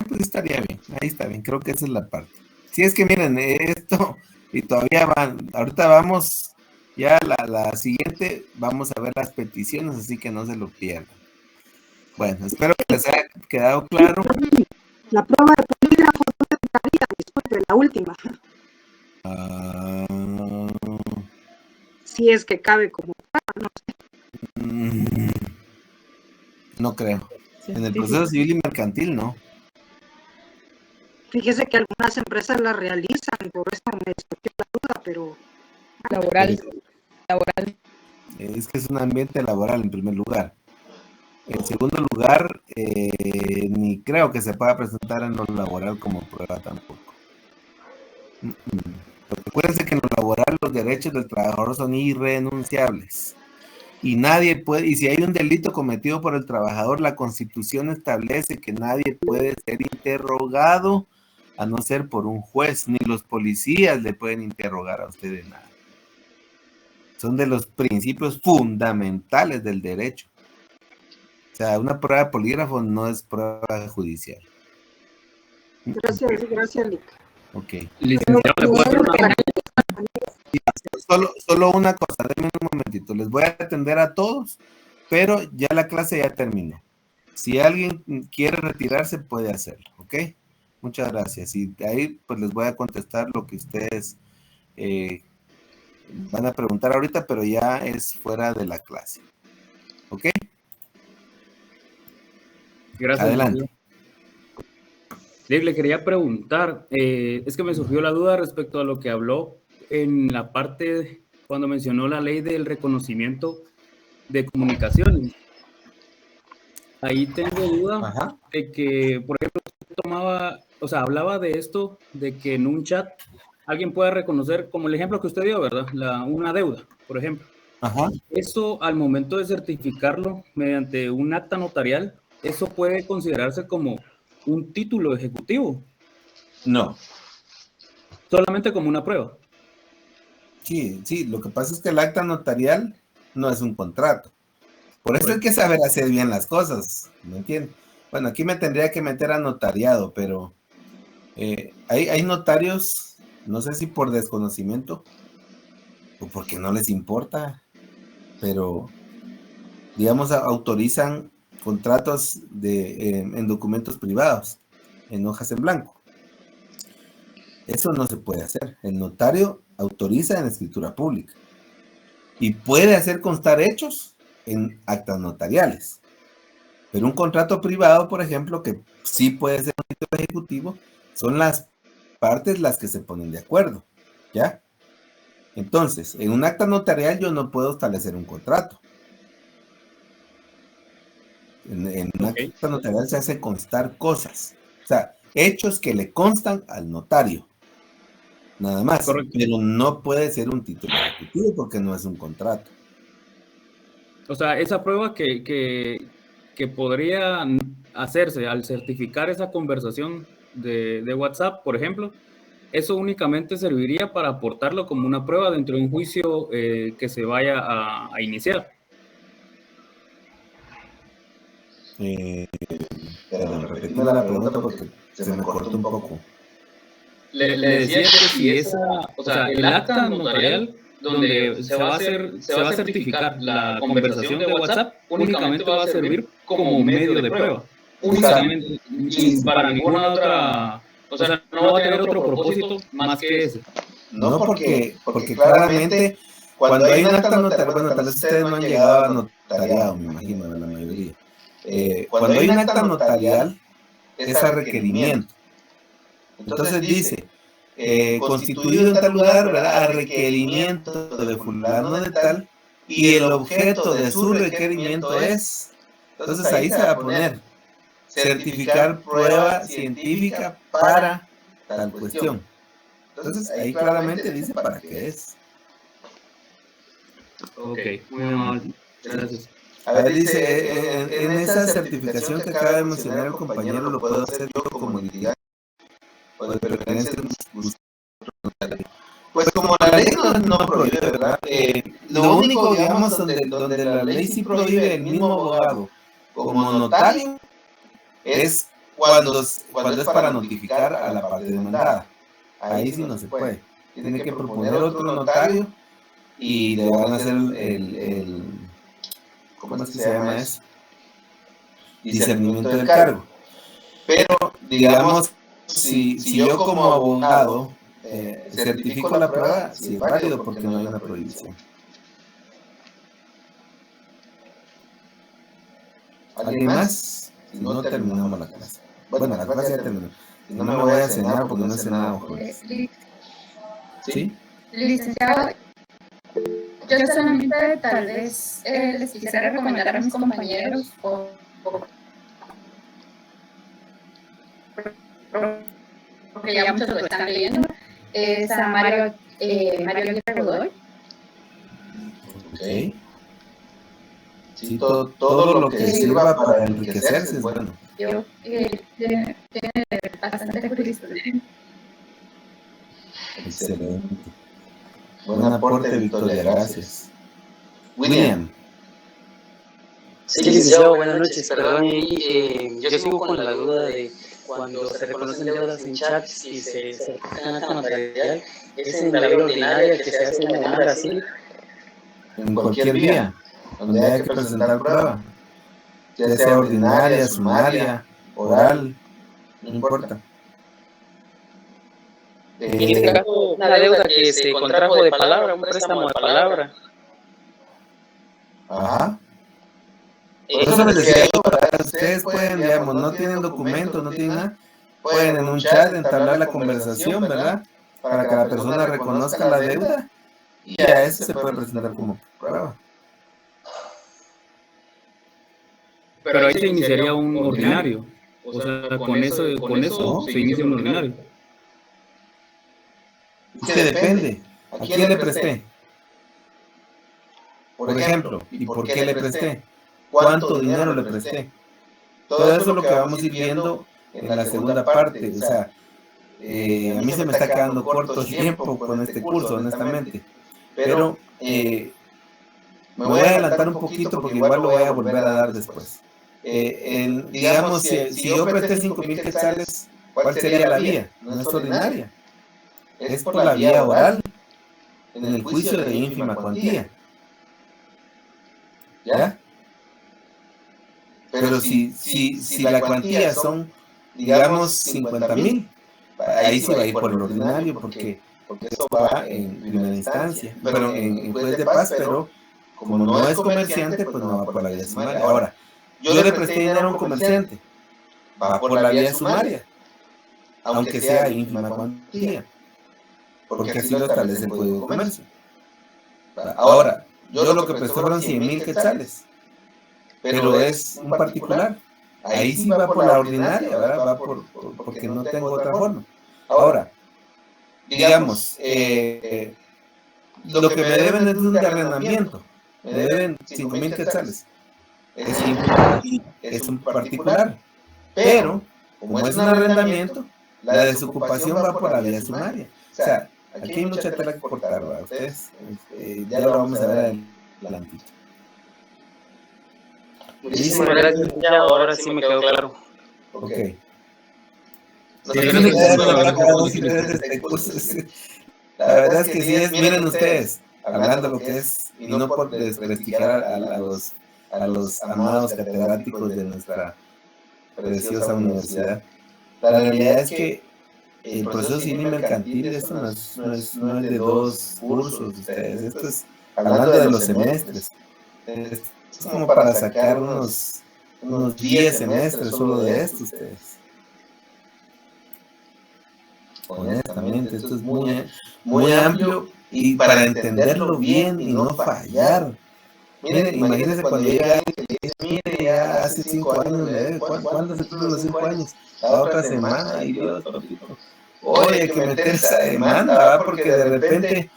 Pues estaría bien, ahí está bien, creo que esa es la parte. Si es que miren, esto, y todavía van, ahorita vamos, ya la siguiente, vamos a ver las peticiones, así que no se lo pierdan. Bueno, espero que les haya quedado claro. La prueba de polígrafo no entraría después de la última. Si es que cabe como no sé. No creo. En el proceso civil y mercantil, no. Fíjese que algunas empresas la realizan, por eso me surgió la duda, pero... Laboral. Es que es un ambiente laboral en primer lugar. En segundo lugar, ni creo que se pueda presentar en lo laboral como prueba tampoco. Porque acuérdense que en lo laboral los derechos del trabajador son irrenunciables. Y nadie puede, y si hay un delito cometido por el trabajador, la Constitución establece que nadie puede ser interrogado a no ser por un juez, ni los policías le pueden interrogar a usted de nada. Son de los principios fundamentales del derecho. O sea, una prueba de polígrafo no es prueba judicial. Gracias, Lic. Ok. Licenciado, ¿le puedo hacer una Solo una cosa, denme un momentito. Les voy a atender a todos, pero ya la clase ya terminó. Si alguien quiere retirarse, puede hacerlo, ¿ok? Muchas gracias. Y de ahí, pues les voy a contestar lo que ustedes van a preguntar ahorita, pero ya es fuera de la clase. ¿Ok? Gracias. Adelante. Le quería preguntar, es que me surgió la duda respecto a lo que habló en la parte cuando mencionó la ley del reconocimiento de comunicaciones. Ahí tengo duda de que, por ejemplo, hablaba de esto, de que en un chat alguien pueda reconocer, como el ejemplo que usted dio, ¿verdad? Una deuda, por ejemplo. Ajá. Eso, al momento de certificarlo mediante un acta notarial, ¿eso puede considerarse como un título ejecutivo? No. Solamente como una prueba. Sí, lo que pasa es que el acta notarial no es un contrato. Por eso hay que saber hacer bien las cosas, ¿me entiendes? Bueno, aquí me tendría que meter a notariado, pero hay notarios, no sé si por desconocimiento o porque no les importa, pero digamos autorizan contratos en documentos privados, en hojas en blanco. Eso no se puede hacer. El notario autoriza en escritura pública y puede hacer constar hechos en actas notariales. Pero un contrato privado, por ejemplo, que sí puede ser un título ejecutivo, son las partes las que se ponen de acuerdo, ¿ya? Entonces, en un acta notarial yo no puedo establecer un contrato. En un acta notarial se hace constar cosas, o sea, hechos que le constan al notario. Nada más. Correcto. Pero no puede ser un título ejecutivo porque no es un contrato. O sea, esa prueba que podría hacerse al certificar esa conversación de WhatsApp, por ejemplo, eso únicamente serviría para aportarlo como una prueba dentro de un juicio que se vaya a iniciar. Perdón, repetime la pregunta porque se me cortó un poco. Le decía que si el acta notarial donde se va a certificar la conversación de WhatsApp únicamente va a servir como medio de prueba. Únicamente, y para ninguna otra, o sea, no va a tener otro propósito más que ese. No, porque claramente cuando hay un acta notarial, bueno, tal vez ustedes no han llegado a notariado, me imagino, la mayoría. Cuando hay un acta notarial, es a requerimiento. Entonces dice, constituido en tal lugar, ¿verdad? A requerimiento de fulano de tal, y el objeto de su requerimiento es, entonces ahí se va a poner, certificar prueba científica para tal cuestión. Entonces ahí claramente dice para qué es. Ok, muy amable, gracias. A ver, dice, en esa certificación que acaba de mencionar el compañero, lo puedo hacer yo como litigante. Pues como la ley no prohíbe, ¿verdad? Lo único, digamos, donde la ley sí prohíbe el mismo abogado como notario es cuando es para notificar a la parte demandada. Ahí sí no se puede. Tiene que proponer otro notario y le van a hacer ¿cómo es que se llama eso? Discernimiento del cargo. Pero, digamos, si yo como abogado certifico la prueba, sí es válido porque no hay una prohibición. ¿Alguien más? Si no, terminamos la clase. Bueno, la clase ya terminó. Si no, me voy a cenar porque no he cenado. ¿Sí? Licenciado, yo solamente tal vez les quisiera recomendar a mis compañeros porque ya muchos lo están leyendo, es a Mario Godoy. Ok. Sí, todo lo que sirva para enriquecerse es bueno. Yo tiene bastante jurisprudencia. Excelente. Buen aporte, Victoria, gracias. William. Sí, licenciado, buenas noches. Perdón, yo sigo con la duda de cuando se reconocen deudas en chats y se certifican acta notarial, ¿es en la vía ordinaria que se hace una demanda así? En cualquier vía, donde haya que presentar prueba, ya sea ordinaria, sumaria, oral, no importa. En este caso, una deuda que se contrajo de palabra, un préstamo de palabra. Ajá. Por eso les decía yo, ustedes pueden, digamos, no tienen documentos, no tienen nada, pueden en un chat entablar la conversación, ¿verdad? para que la persona reconozca la deuda y a eso se puede presentar como prueba. Pero ahí se iniciaría un ordinario. O sea, con eso se inicia un ordinario. Es que depende. ¿A quién le presté? Por ejemplo, ¿y por qué le presté? ¿Cuánto dinero le presté? Todo eso es lo que vamos a ir viendo en la segunda parte. O sea, a mí se me está quedando corto el tiempo con este curso, honestamente. Pero me voy a adelantar un poquito porque igual lo voy a volver a dar después. Digamos, si yo presté 5,000 quetzales, ¿cuál sería la vía? No es ordinaria. Es por la vía oral, en el juicio de ínfima cuantía. ¿Ya? Pero si la cuantía son, digamos, 50,000, ahí sí va a ir por el ordinario, porque eso va en primera instancia, pero en juez de paz, pero como no es comerciante, pues no va por la vía sumaria. Ahora, yo le presté dinero a un comerciante, va por la vía sumaria, aunque sea ínfima cuantía, porque así lo establece el Código de Comercio. Ahora, yo lo que presté fueron 100,000 quetzales, pero es un particular. Ahí sí va por la ordinaria, ¿verdad? Va porque no tengo otra forma. Ahora, digamos, lo que me deben es un arrendamiento. Me deben 5,000 quetzales. Es un particular. Pero, como es un arrendamiento, la desocupación va por la vía sumaria. O sea, aquí hay mucha tela que cortar, ¿verdad? Ustedes, ya lo vamos a ver adelantito. Muchísimas gracias, ya ahora sí me quedó claro. Ok. La verdad es que sí es, miren ustedes, hablando lo que es, y no por desprestigiar a los amados catedráticos de nuestra preciosa universidad. La realidad es que el proceso civil mercantil, esto no es de 2 cursos, ustedes, esto es hablando de los semestres. Es como para sacar unos 10 semestres solo de esto, ustedes. Honestamente, esto es muy amplio y para entenderlo bien y no fallar. Miren, imagínense cuando llega alguien que dice, mire, ya hace 5 años, ¿cuándo se cumplen los 5 años? La otra semana, ay Dios, papito. Oye, hay que meter esa demanda, ¿verdad? Porque de repente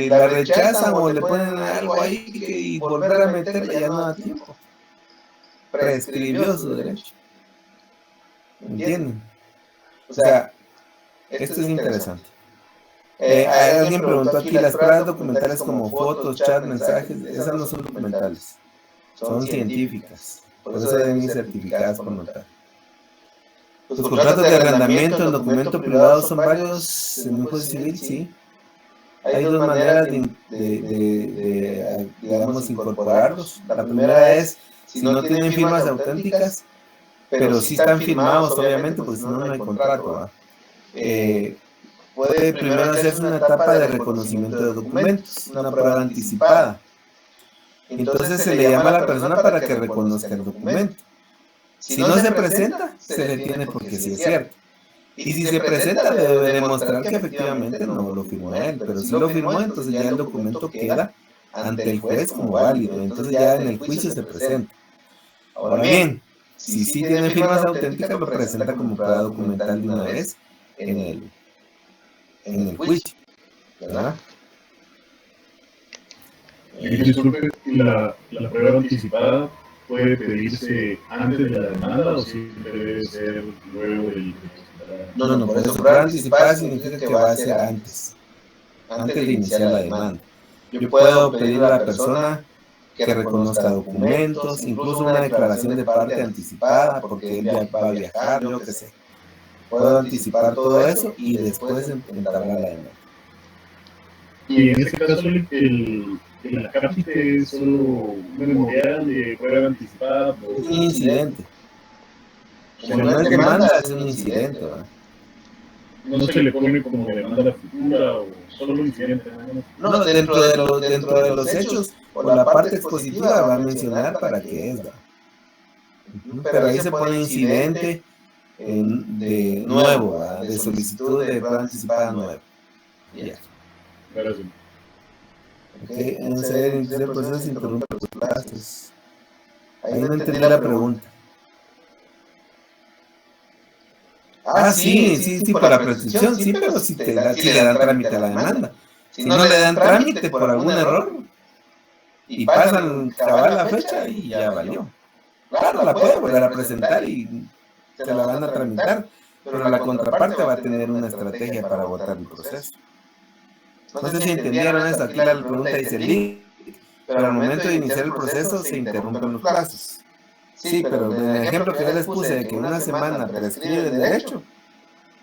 la rechazan o le ponen algo ahí y volver a meterla ya no da tiempo. Prescribió su derecho. ¿Entienden? O sea, esto es interesante. Alguien preguntó aquí, las pruebas documentales como fotos, chat, mensajes, esas no son documentales, son científicas, por eso deben ir certificadas por notario. Los contratos de arrendamiento en documento privado son varios en un juicio civil, sí. Hay 2 maneras de, digamos, incorporarlos. La primera es, si no tienen firmas auténticas, pero sí están firmados, obviamente, porque si no, no hay contrato, ¿verdad? Puede primero hacerse una etapa de reconocimiento de documentos, una prueba anticipada. Entonces se le llama a la persona para que reconozca el documento. Si no se presenta, se detiene porque sí es cierto. Y si se presenta, debe demostrar que efectivamente no lo firmó él, pero si lo firmó, entonces ya el documento queda ante el juez como válido, entonces ya en el juicio se presenta. Ahora bien, si sí tiene firmas auténticas, lo presenta como prueba documental de una vez en el juicio, ¿verdad? Disculpe, ¿la prueba anticipada puede pedirse antes de la demanda o siempre debe ser luego del... No, por eso prueba anticipada significa que va a ser antes de iniciar la demanda. Yo puedo pedir a la persona que reconozca documentos, incluso una declaración de parte anticipada, porque él ya va a viajar, yo qué sé. Puedo anticipar todo eso y después entrar a la demanda. Y en este caso, el acápite es solo un memorial de prueba anticipada. Es un incidente. Como no es demanda, es un incidente, ¿verdad? No se le pone como demanda futura o solo incidente. No, dentro de los hechos, por la parte expositiva va a mencionar para qué es, ¿verdad? Pero ahí se pone incidente, de nuevo, ¿verdad? De solicitud de prueba anticipada nueva. Ya. Gracias. Ok, en el proceso se interrumpe los plazos. Ahí no entendí la pregunta. Sí, para prescripción, sí, pero si le dan trámite a la demanda. Si no le dan trámite por algún error y pasan cabal la fecha y ya valió. Claro, la puede volver a presentar y se la van a tramitar, pero la contraparte va a tener una estrategia para votar el proceso. No sé si entendieron eso, aquí la pregunta dice link, pero al momento de iniciar el proceso se interrumpen los plazos. Sí, pero en el ejemplo que yo les puse de que una semana prescribe el derecho,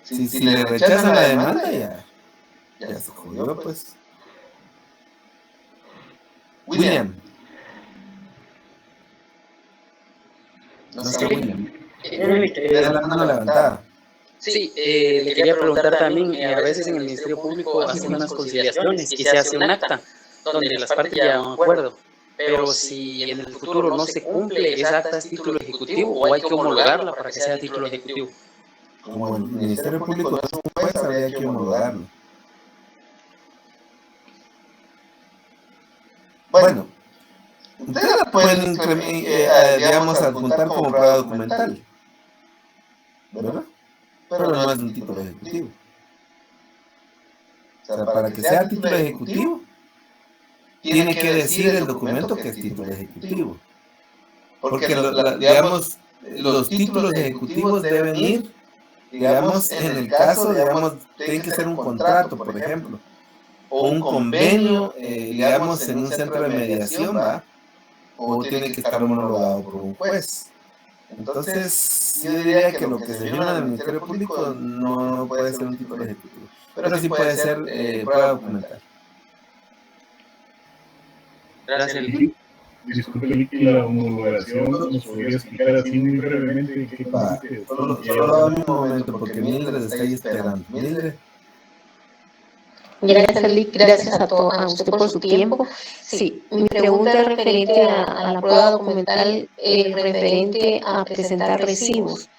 si le rechazan la demanda, ya se jodió, pues. William. No sé, William. Tiene la mano levantada. Sí, le quería preguntar también, a veces en el Ministerio Público hacen unas conciliaciones y se hace un acta donde las partes llegan a un acuerdo. Pero si en el futuro no se cumple, ¿esa acta es título ejecutivo o hay que homologarla para que sea título ejecutivo? Como el Ministerio Público no es un juez, habría que homologarlo. Bueno, ustedes la pueden, digamos, adjuntar como prueba documental, ¿verdad? Pero no es un título ejecutivo. O sea, para que sea título ejecutivo, tiene que decir el documento que es título ejecutivo. Porque, digamos, los títulos ejecutivos deben ir, digamos, en el caso, digamos, tiene que ser un contrato, por ejemplo, o un convenio, digamos, en un centro de mediación, ¿va? O tiene que estar homologado por un juez. Entonces, yo diría que lo que se firma en el Ministerio Público no puede ser un título ejecutivo, pero sí puede ser prueba documental. Gracias. Disculpe, la homologación, ¿nos podría explicar así muy brevemente en qué consiste? Solo dame un momento, porque Mildred está ahí esperando. Mildred. Gracias, Lick. Gracias a usted por su tiempo. Sí, mi pregunta es referente a la prueba documental, referente a presentar recibos.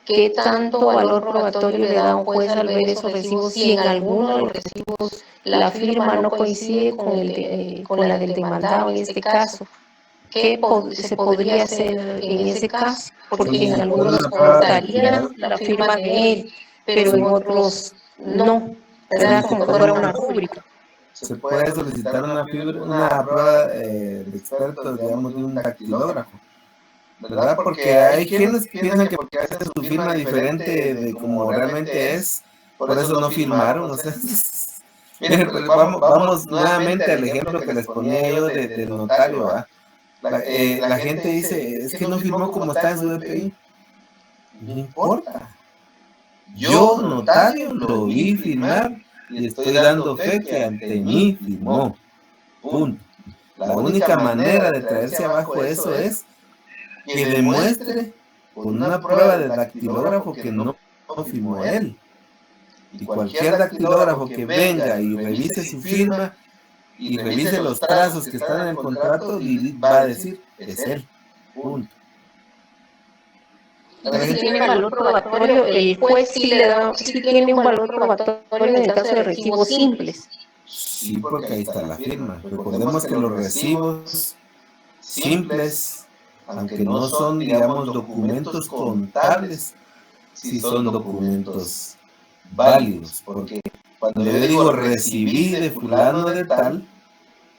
¿Qué tanto valor probatorio le da a un juez al ver esos recibos si en alguno de los recibos la firma no coincide con la del demandado en este caso? ¿Qué se podría hacer en ese caso? Porque en algunos aportaría la firma de él, pero en otros no, ¿verdad? Como fuera una rúbrica. Se puede solicitar una prueba de expertos, digamos, de un dactilógrafo, ¿verdad? Porque hay quienes piensan que porque hace su firma diferente de como realmente es, por eso no firmaron, o sea, miren, pues vamos nuevamente al ejemplo que les ponía yo del notario, ¿verdad? La gente dice, es que no firmó como está en su DPI. No importa. Yo, notario, lo vi firmar y estoy dando fe que ante mí firmó. Punto. La única manera de traerse abajo eso es que demuestre con una prueba de dactilógrafo que no firmó él. Y cualquier dactilógrafo que venga y revise su firma y revise los trazos que están en el contrato y va a decir, es él. Punto. Entonces, si tiene valor probatorio, el juez sí tiene un valor probatorio en el caso de recibos simples. Sí, porque ahí está la firma. Recordemos que los recibos simples, aunque no son, digamos, documentos contables, sí son documentos válidos, porque cuando yo digo recibí de fulano de tal,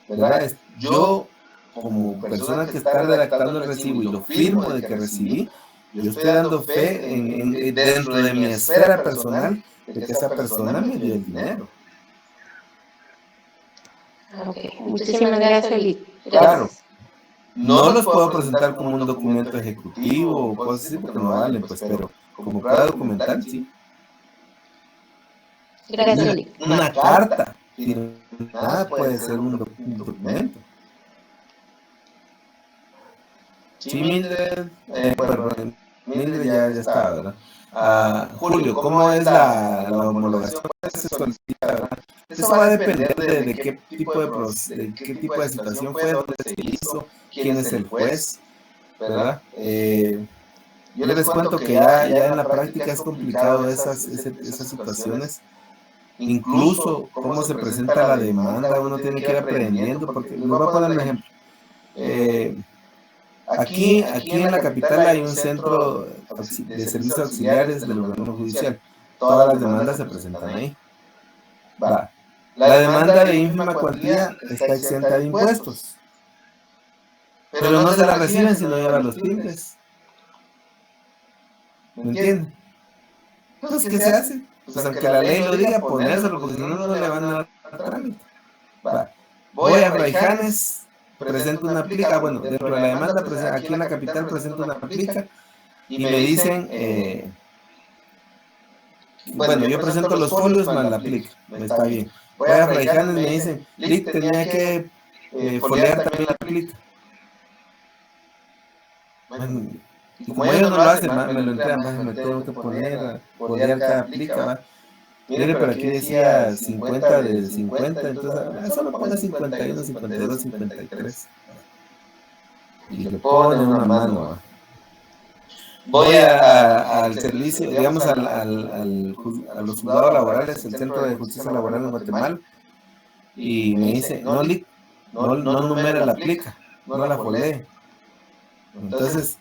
¿verdad? Yo, como persona que está redactando el recibo y lo firmo de que recibí, yo estoy dando fe dentro de mi esfera personal de que esa persona me dio el dinero. Ok, muchísimas gracias, Lick. Claro, no los puedo presentar como un documento ejecutivo o cosas así porque no valen, pues, pero como prueba documental, sí. Gracias, Lick. Una carta firmada puede ser un documento. Sí, Mildred, Mildred ya está, ¿verdad? Julio, ¿cómo es la homologación? Eso va a depender de qué tipo de situación fue, dónde se hizo, quién es el juez, ¿verdad? Yo les cuento que ya en la práctica es complicado esas situaciones. Incluso cómo se presenta la demanda, uno tiene que ir aprendiendo, porque les voy a poner un ejemplo. Aquí en la capital hay un centro de servicios auxiliares del organismo judicial. Todas las demandas se presentan ahí. Va. La demanda de ínfima cuantía está exenta de impuestos, pero no se la reciben si no llevan los timbres. ¿Me entienden? Entonces, ¿qué se hace? Pues aunque la ley lo diga, ponérselo, porque si no, no le van a dar trámite. Va. Voy a Fraijanes, presento una plica, bueno, dentro de la demanda, aquí en la capital presento una plica, y me dicen, bueno, yo presento los folios más la plica, está bien. Voy a Fraijanes y me dicen, Lick, tenía que foliar también la plica. Bueno, y como ellos no lo hacen, me lo entregan, me tengo que poner a foliar cada plica, ¿va? Mire, pero aquí decía 50 de 50, entonces solo pone 51, 52, 53. Y le pone una mano, ¿va? Voy al servicio, digamos, a los juzgados laborales, el Centro de Justicia Laboral en Guatemala, y me dice, no numera la plica, no la folee. Entonces,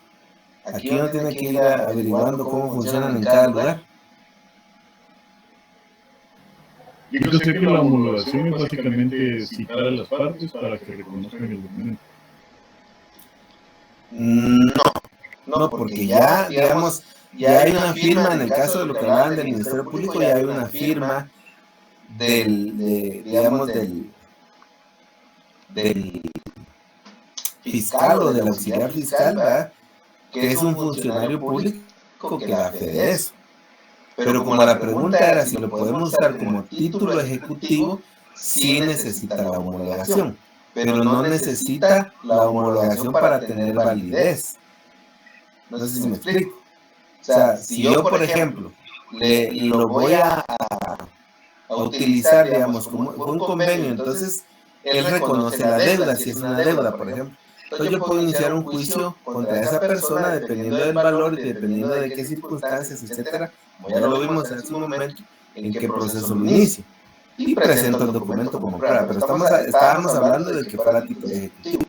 aquí uno tiene que ir averiguando cómo funcionan en cada lugar. Yo creo que la homologación es básicamente citar a las partes para que reconozcan el documento. No, porque ya, digamos, ya hay una firma, en el caso de lo que hablaban del Ministerio Público, ya hay una firma del fiscal o del auxiliar fiscal, ¿verdad? Que es un funcionario público que la fede eso. Pero como la pregunta era si lo podemos usar como título ejecutivo, sí necesita la homologación, pero no necesita la homologación para tener validez. No sé si me explico. O sea, si yo, por ejemplo, lo voy a utilizar, digamos, como un convenio, entonces él reconoce la deuda, si es una deuda, por ejemplo. Entonces yo puedo iniciar un juicio contra esa persona dependiendo del valor y dependiendo de qué circunstancias, etcétera. Como ya lo vimos hace un momento, en qué proceso lo inicio. Y presento el documento como prueba. Pero estábamos hablando de que fuera título ejecutivo.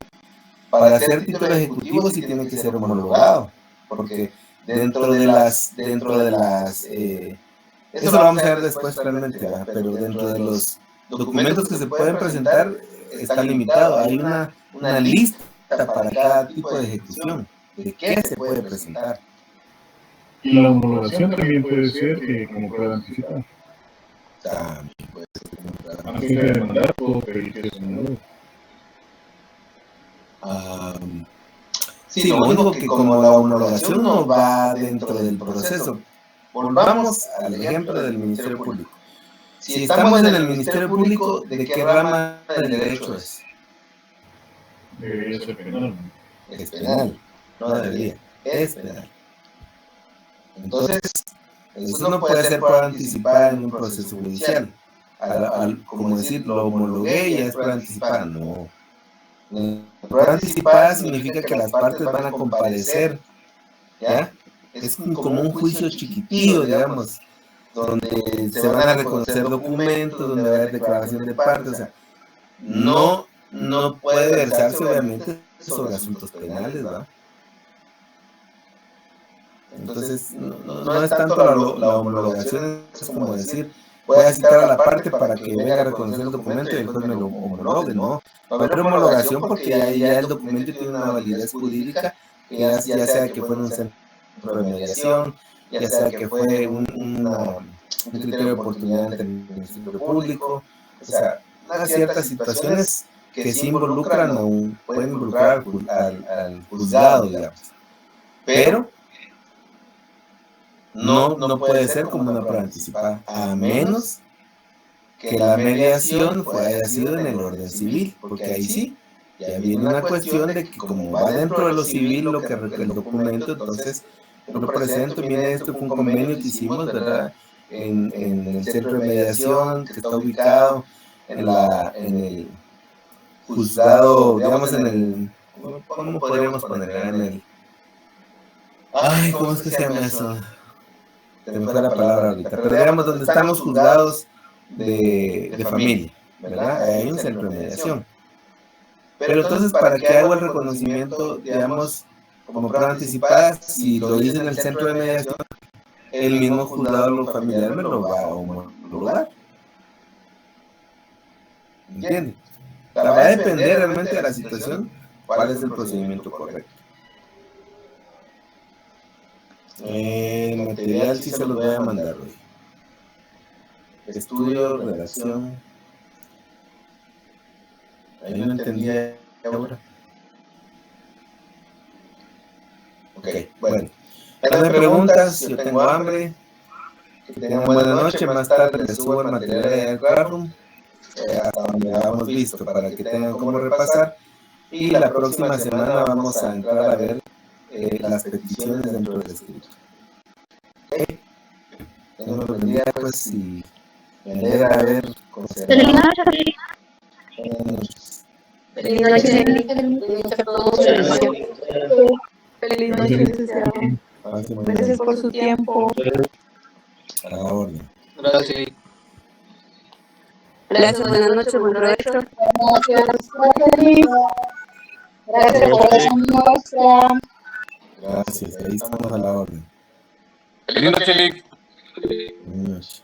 Para ser título ejecutivo sí tiene que ser homologado, porque dentro de las eso lo vamos a ver después realmente, ¿verdad? Pero dentro de los documentos que se pueden presentar está limitado. Hay una lista para cada tipo de ejecución, de qué se puede presentar. Y la homologación también puede ser como prueba anticipada. También puede ser como prueba anticipada. Antes de demandar, puedo pedir que se homologue. Sí, lo único que como la homologación no va dentro del proceso. Volvamos al ejemplo del Ministerio Público. Si estamos en el Ministerio Público, ¿de qué rama del derecho es? Debería ser penal. Es penal, no debería, es penal. Entonces, eso no puede ser prueba anticipada en un proceso judicial. Como decir, lo homologué y ya es prueba anticipada, no. La prueba anticipada significa que las partes van a comparecer, ¿ya? Es como un juicio chiquitillo, digamos, donde se van a reconocer documentos, donde va a haber declaración de partes, o sea, no puede versarse obviamente sobre asuntos penales, ¿verdad? Entonces, no es tanto la homologación, es como decir, voy a citar a la parte para que venga a reconocer el documento y después me lo homologue, ¿no? Va a haber homologación porque ya el documento tiene una validez jurídica, que ya sea que fue en un centro de mediación, ya sea que fue un criterio de oportunidad ante el Ministerio Público, o sea, hay ciertas situaciones que sí involucran pueden involucrar al juzgado, digamos, pero no puede ser como una prueba anticipada, a menos que la mediación haya sido en el orden civil, porque ahí sí, ya viene una cuestión de que como va dentro de lo civil lo que el documento, entonces yo lo presento, mire, esto fue un convenio que hicimos, ¿verdad? En el centro de mediación que está ubicado en el juzgado, digamos, ¿cómo podríamos poner? Ay, ¿cómo es que se llama eso? Se me fue la palabra ahorita. Pero digamos, donde están los juzgados de familia, ¿verdad? Hay un centro de mediación. Pero entonces, ¿para qué hago el reconocimiento, digamos, como prueba anticipada? Si lo hice en el centro de mediación, el mismo juzgado familiar me lo va a homologar. ¿Entiendes? O sea, va a depender realmente de la situación, cuál es el procedimiento correcto. El material sí se los voy a mandar hoy. Estudio, redacción. Ahí no entendía ahora. Ok, bueno. ¿Tienen preguntas? Yo tengo hambre. Que tengan buena noche. Más tarde les subo el material del Classroom. Hasta donde lo hemos visto, para que tengan cómo repasar. Y la próxima semana vamos a entrar a ver las peticiones dentro del escrito. Ok. Tengo el día, pues, si me alegra ver cómo se Feliz llama. noche. Feliz noche. Feliz noche, licenciado. Gracias por su tiempo. A la orden. Gracias. Gracias, buenas noches, buen provecho. Gracias por esa muestra. Gracias, ahí estamos a la orden. Feliz noche. Buenas noches.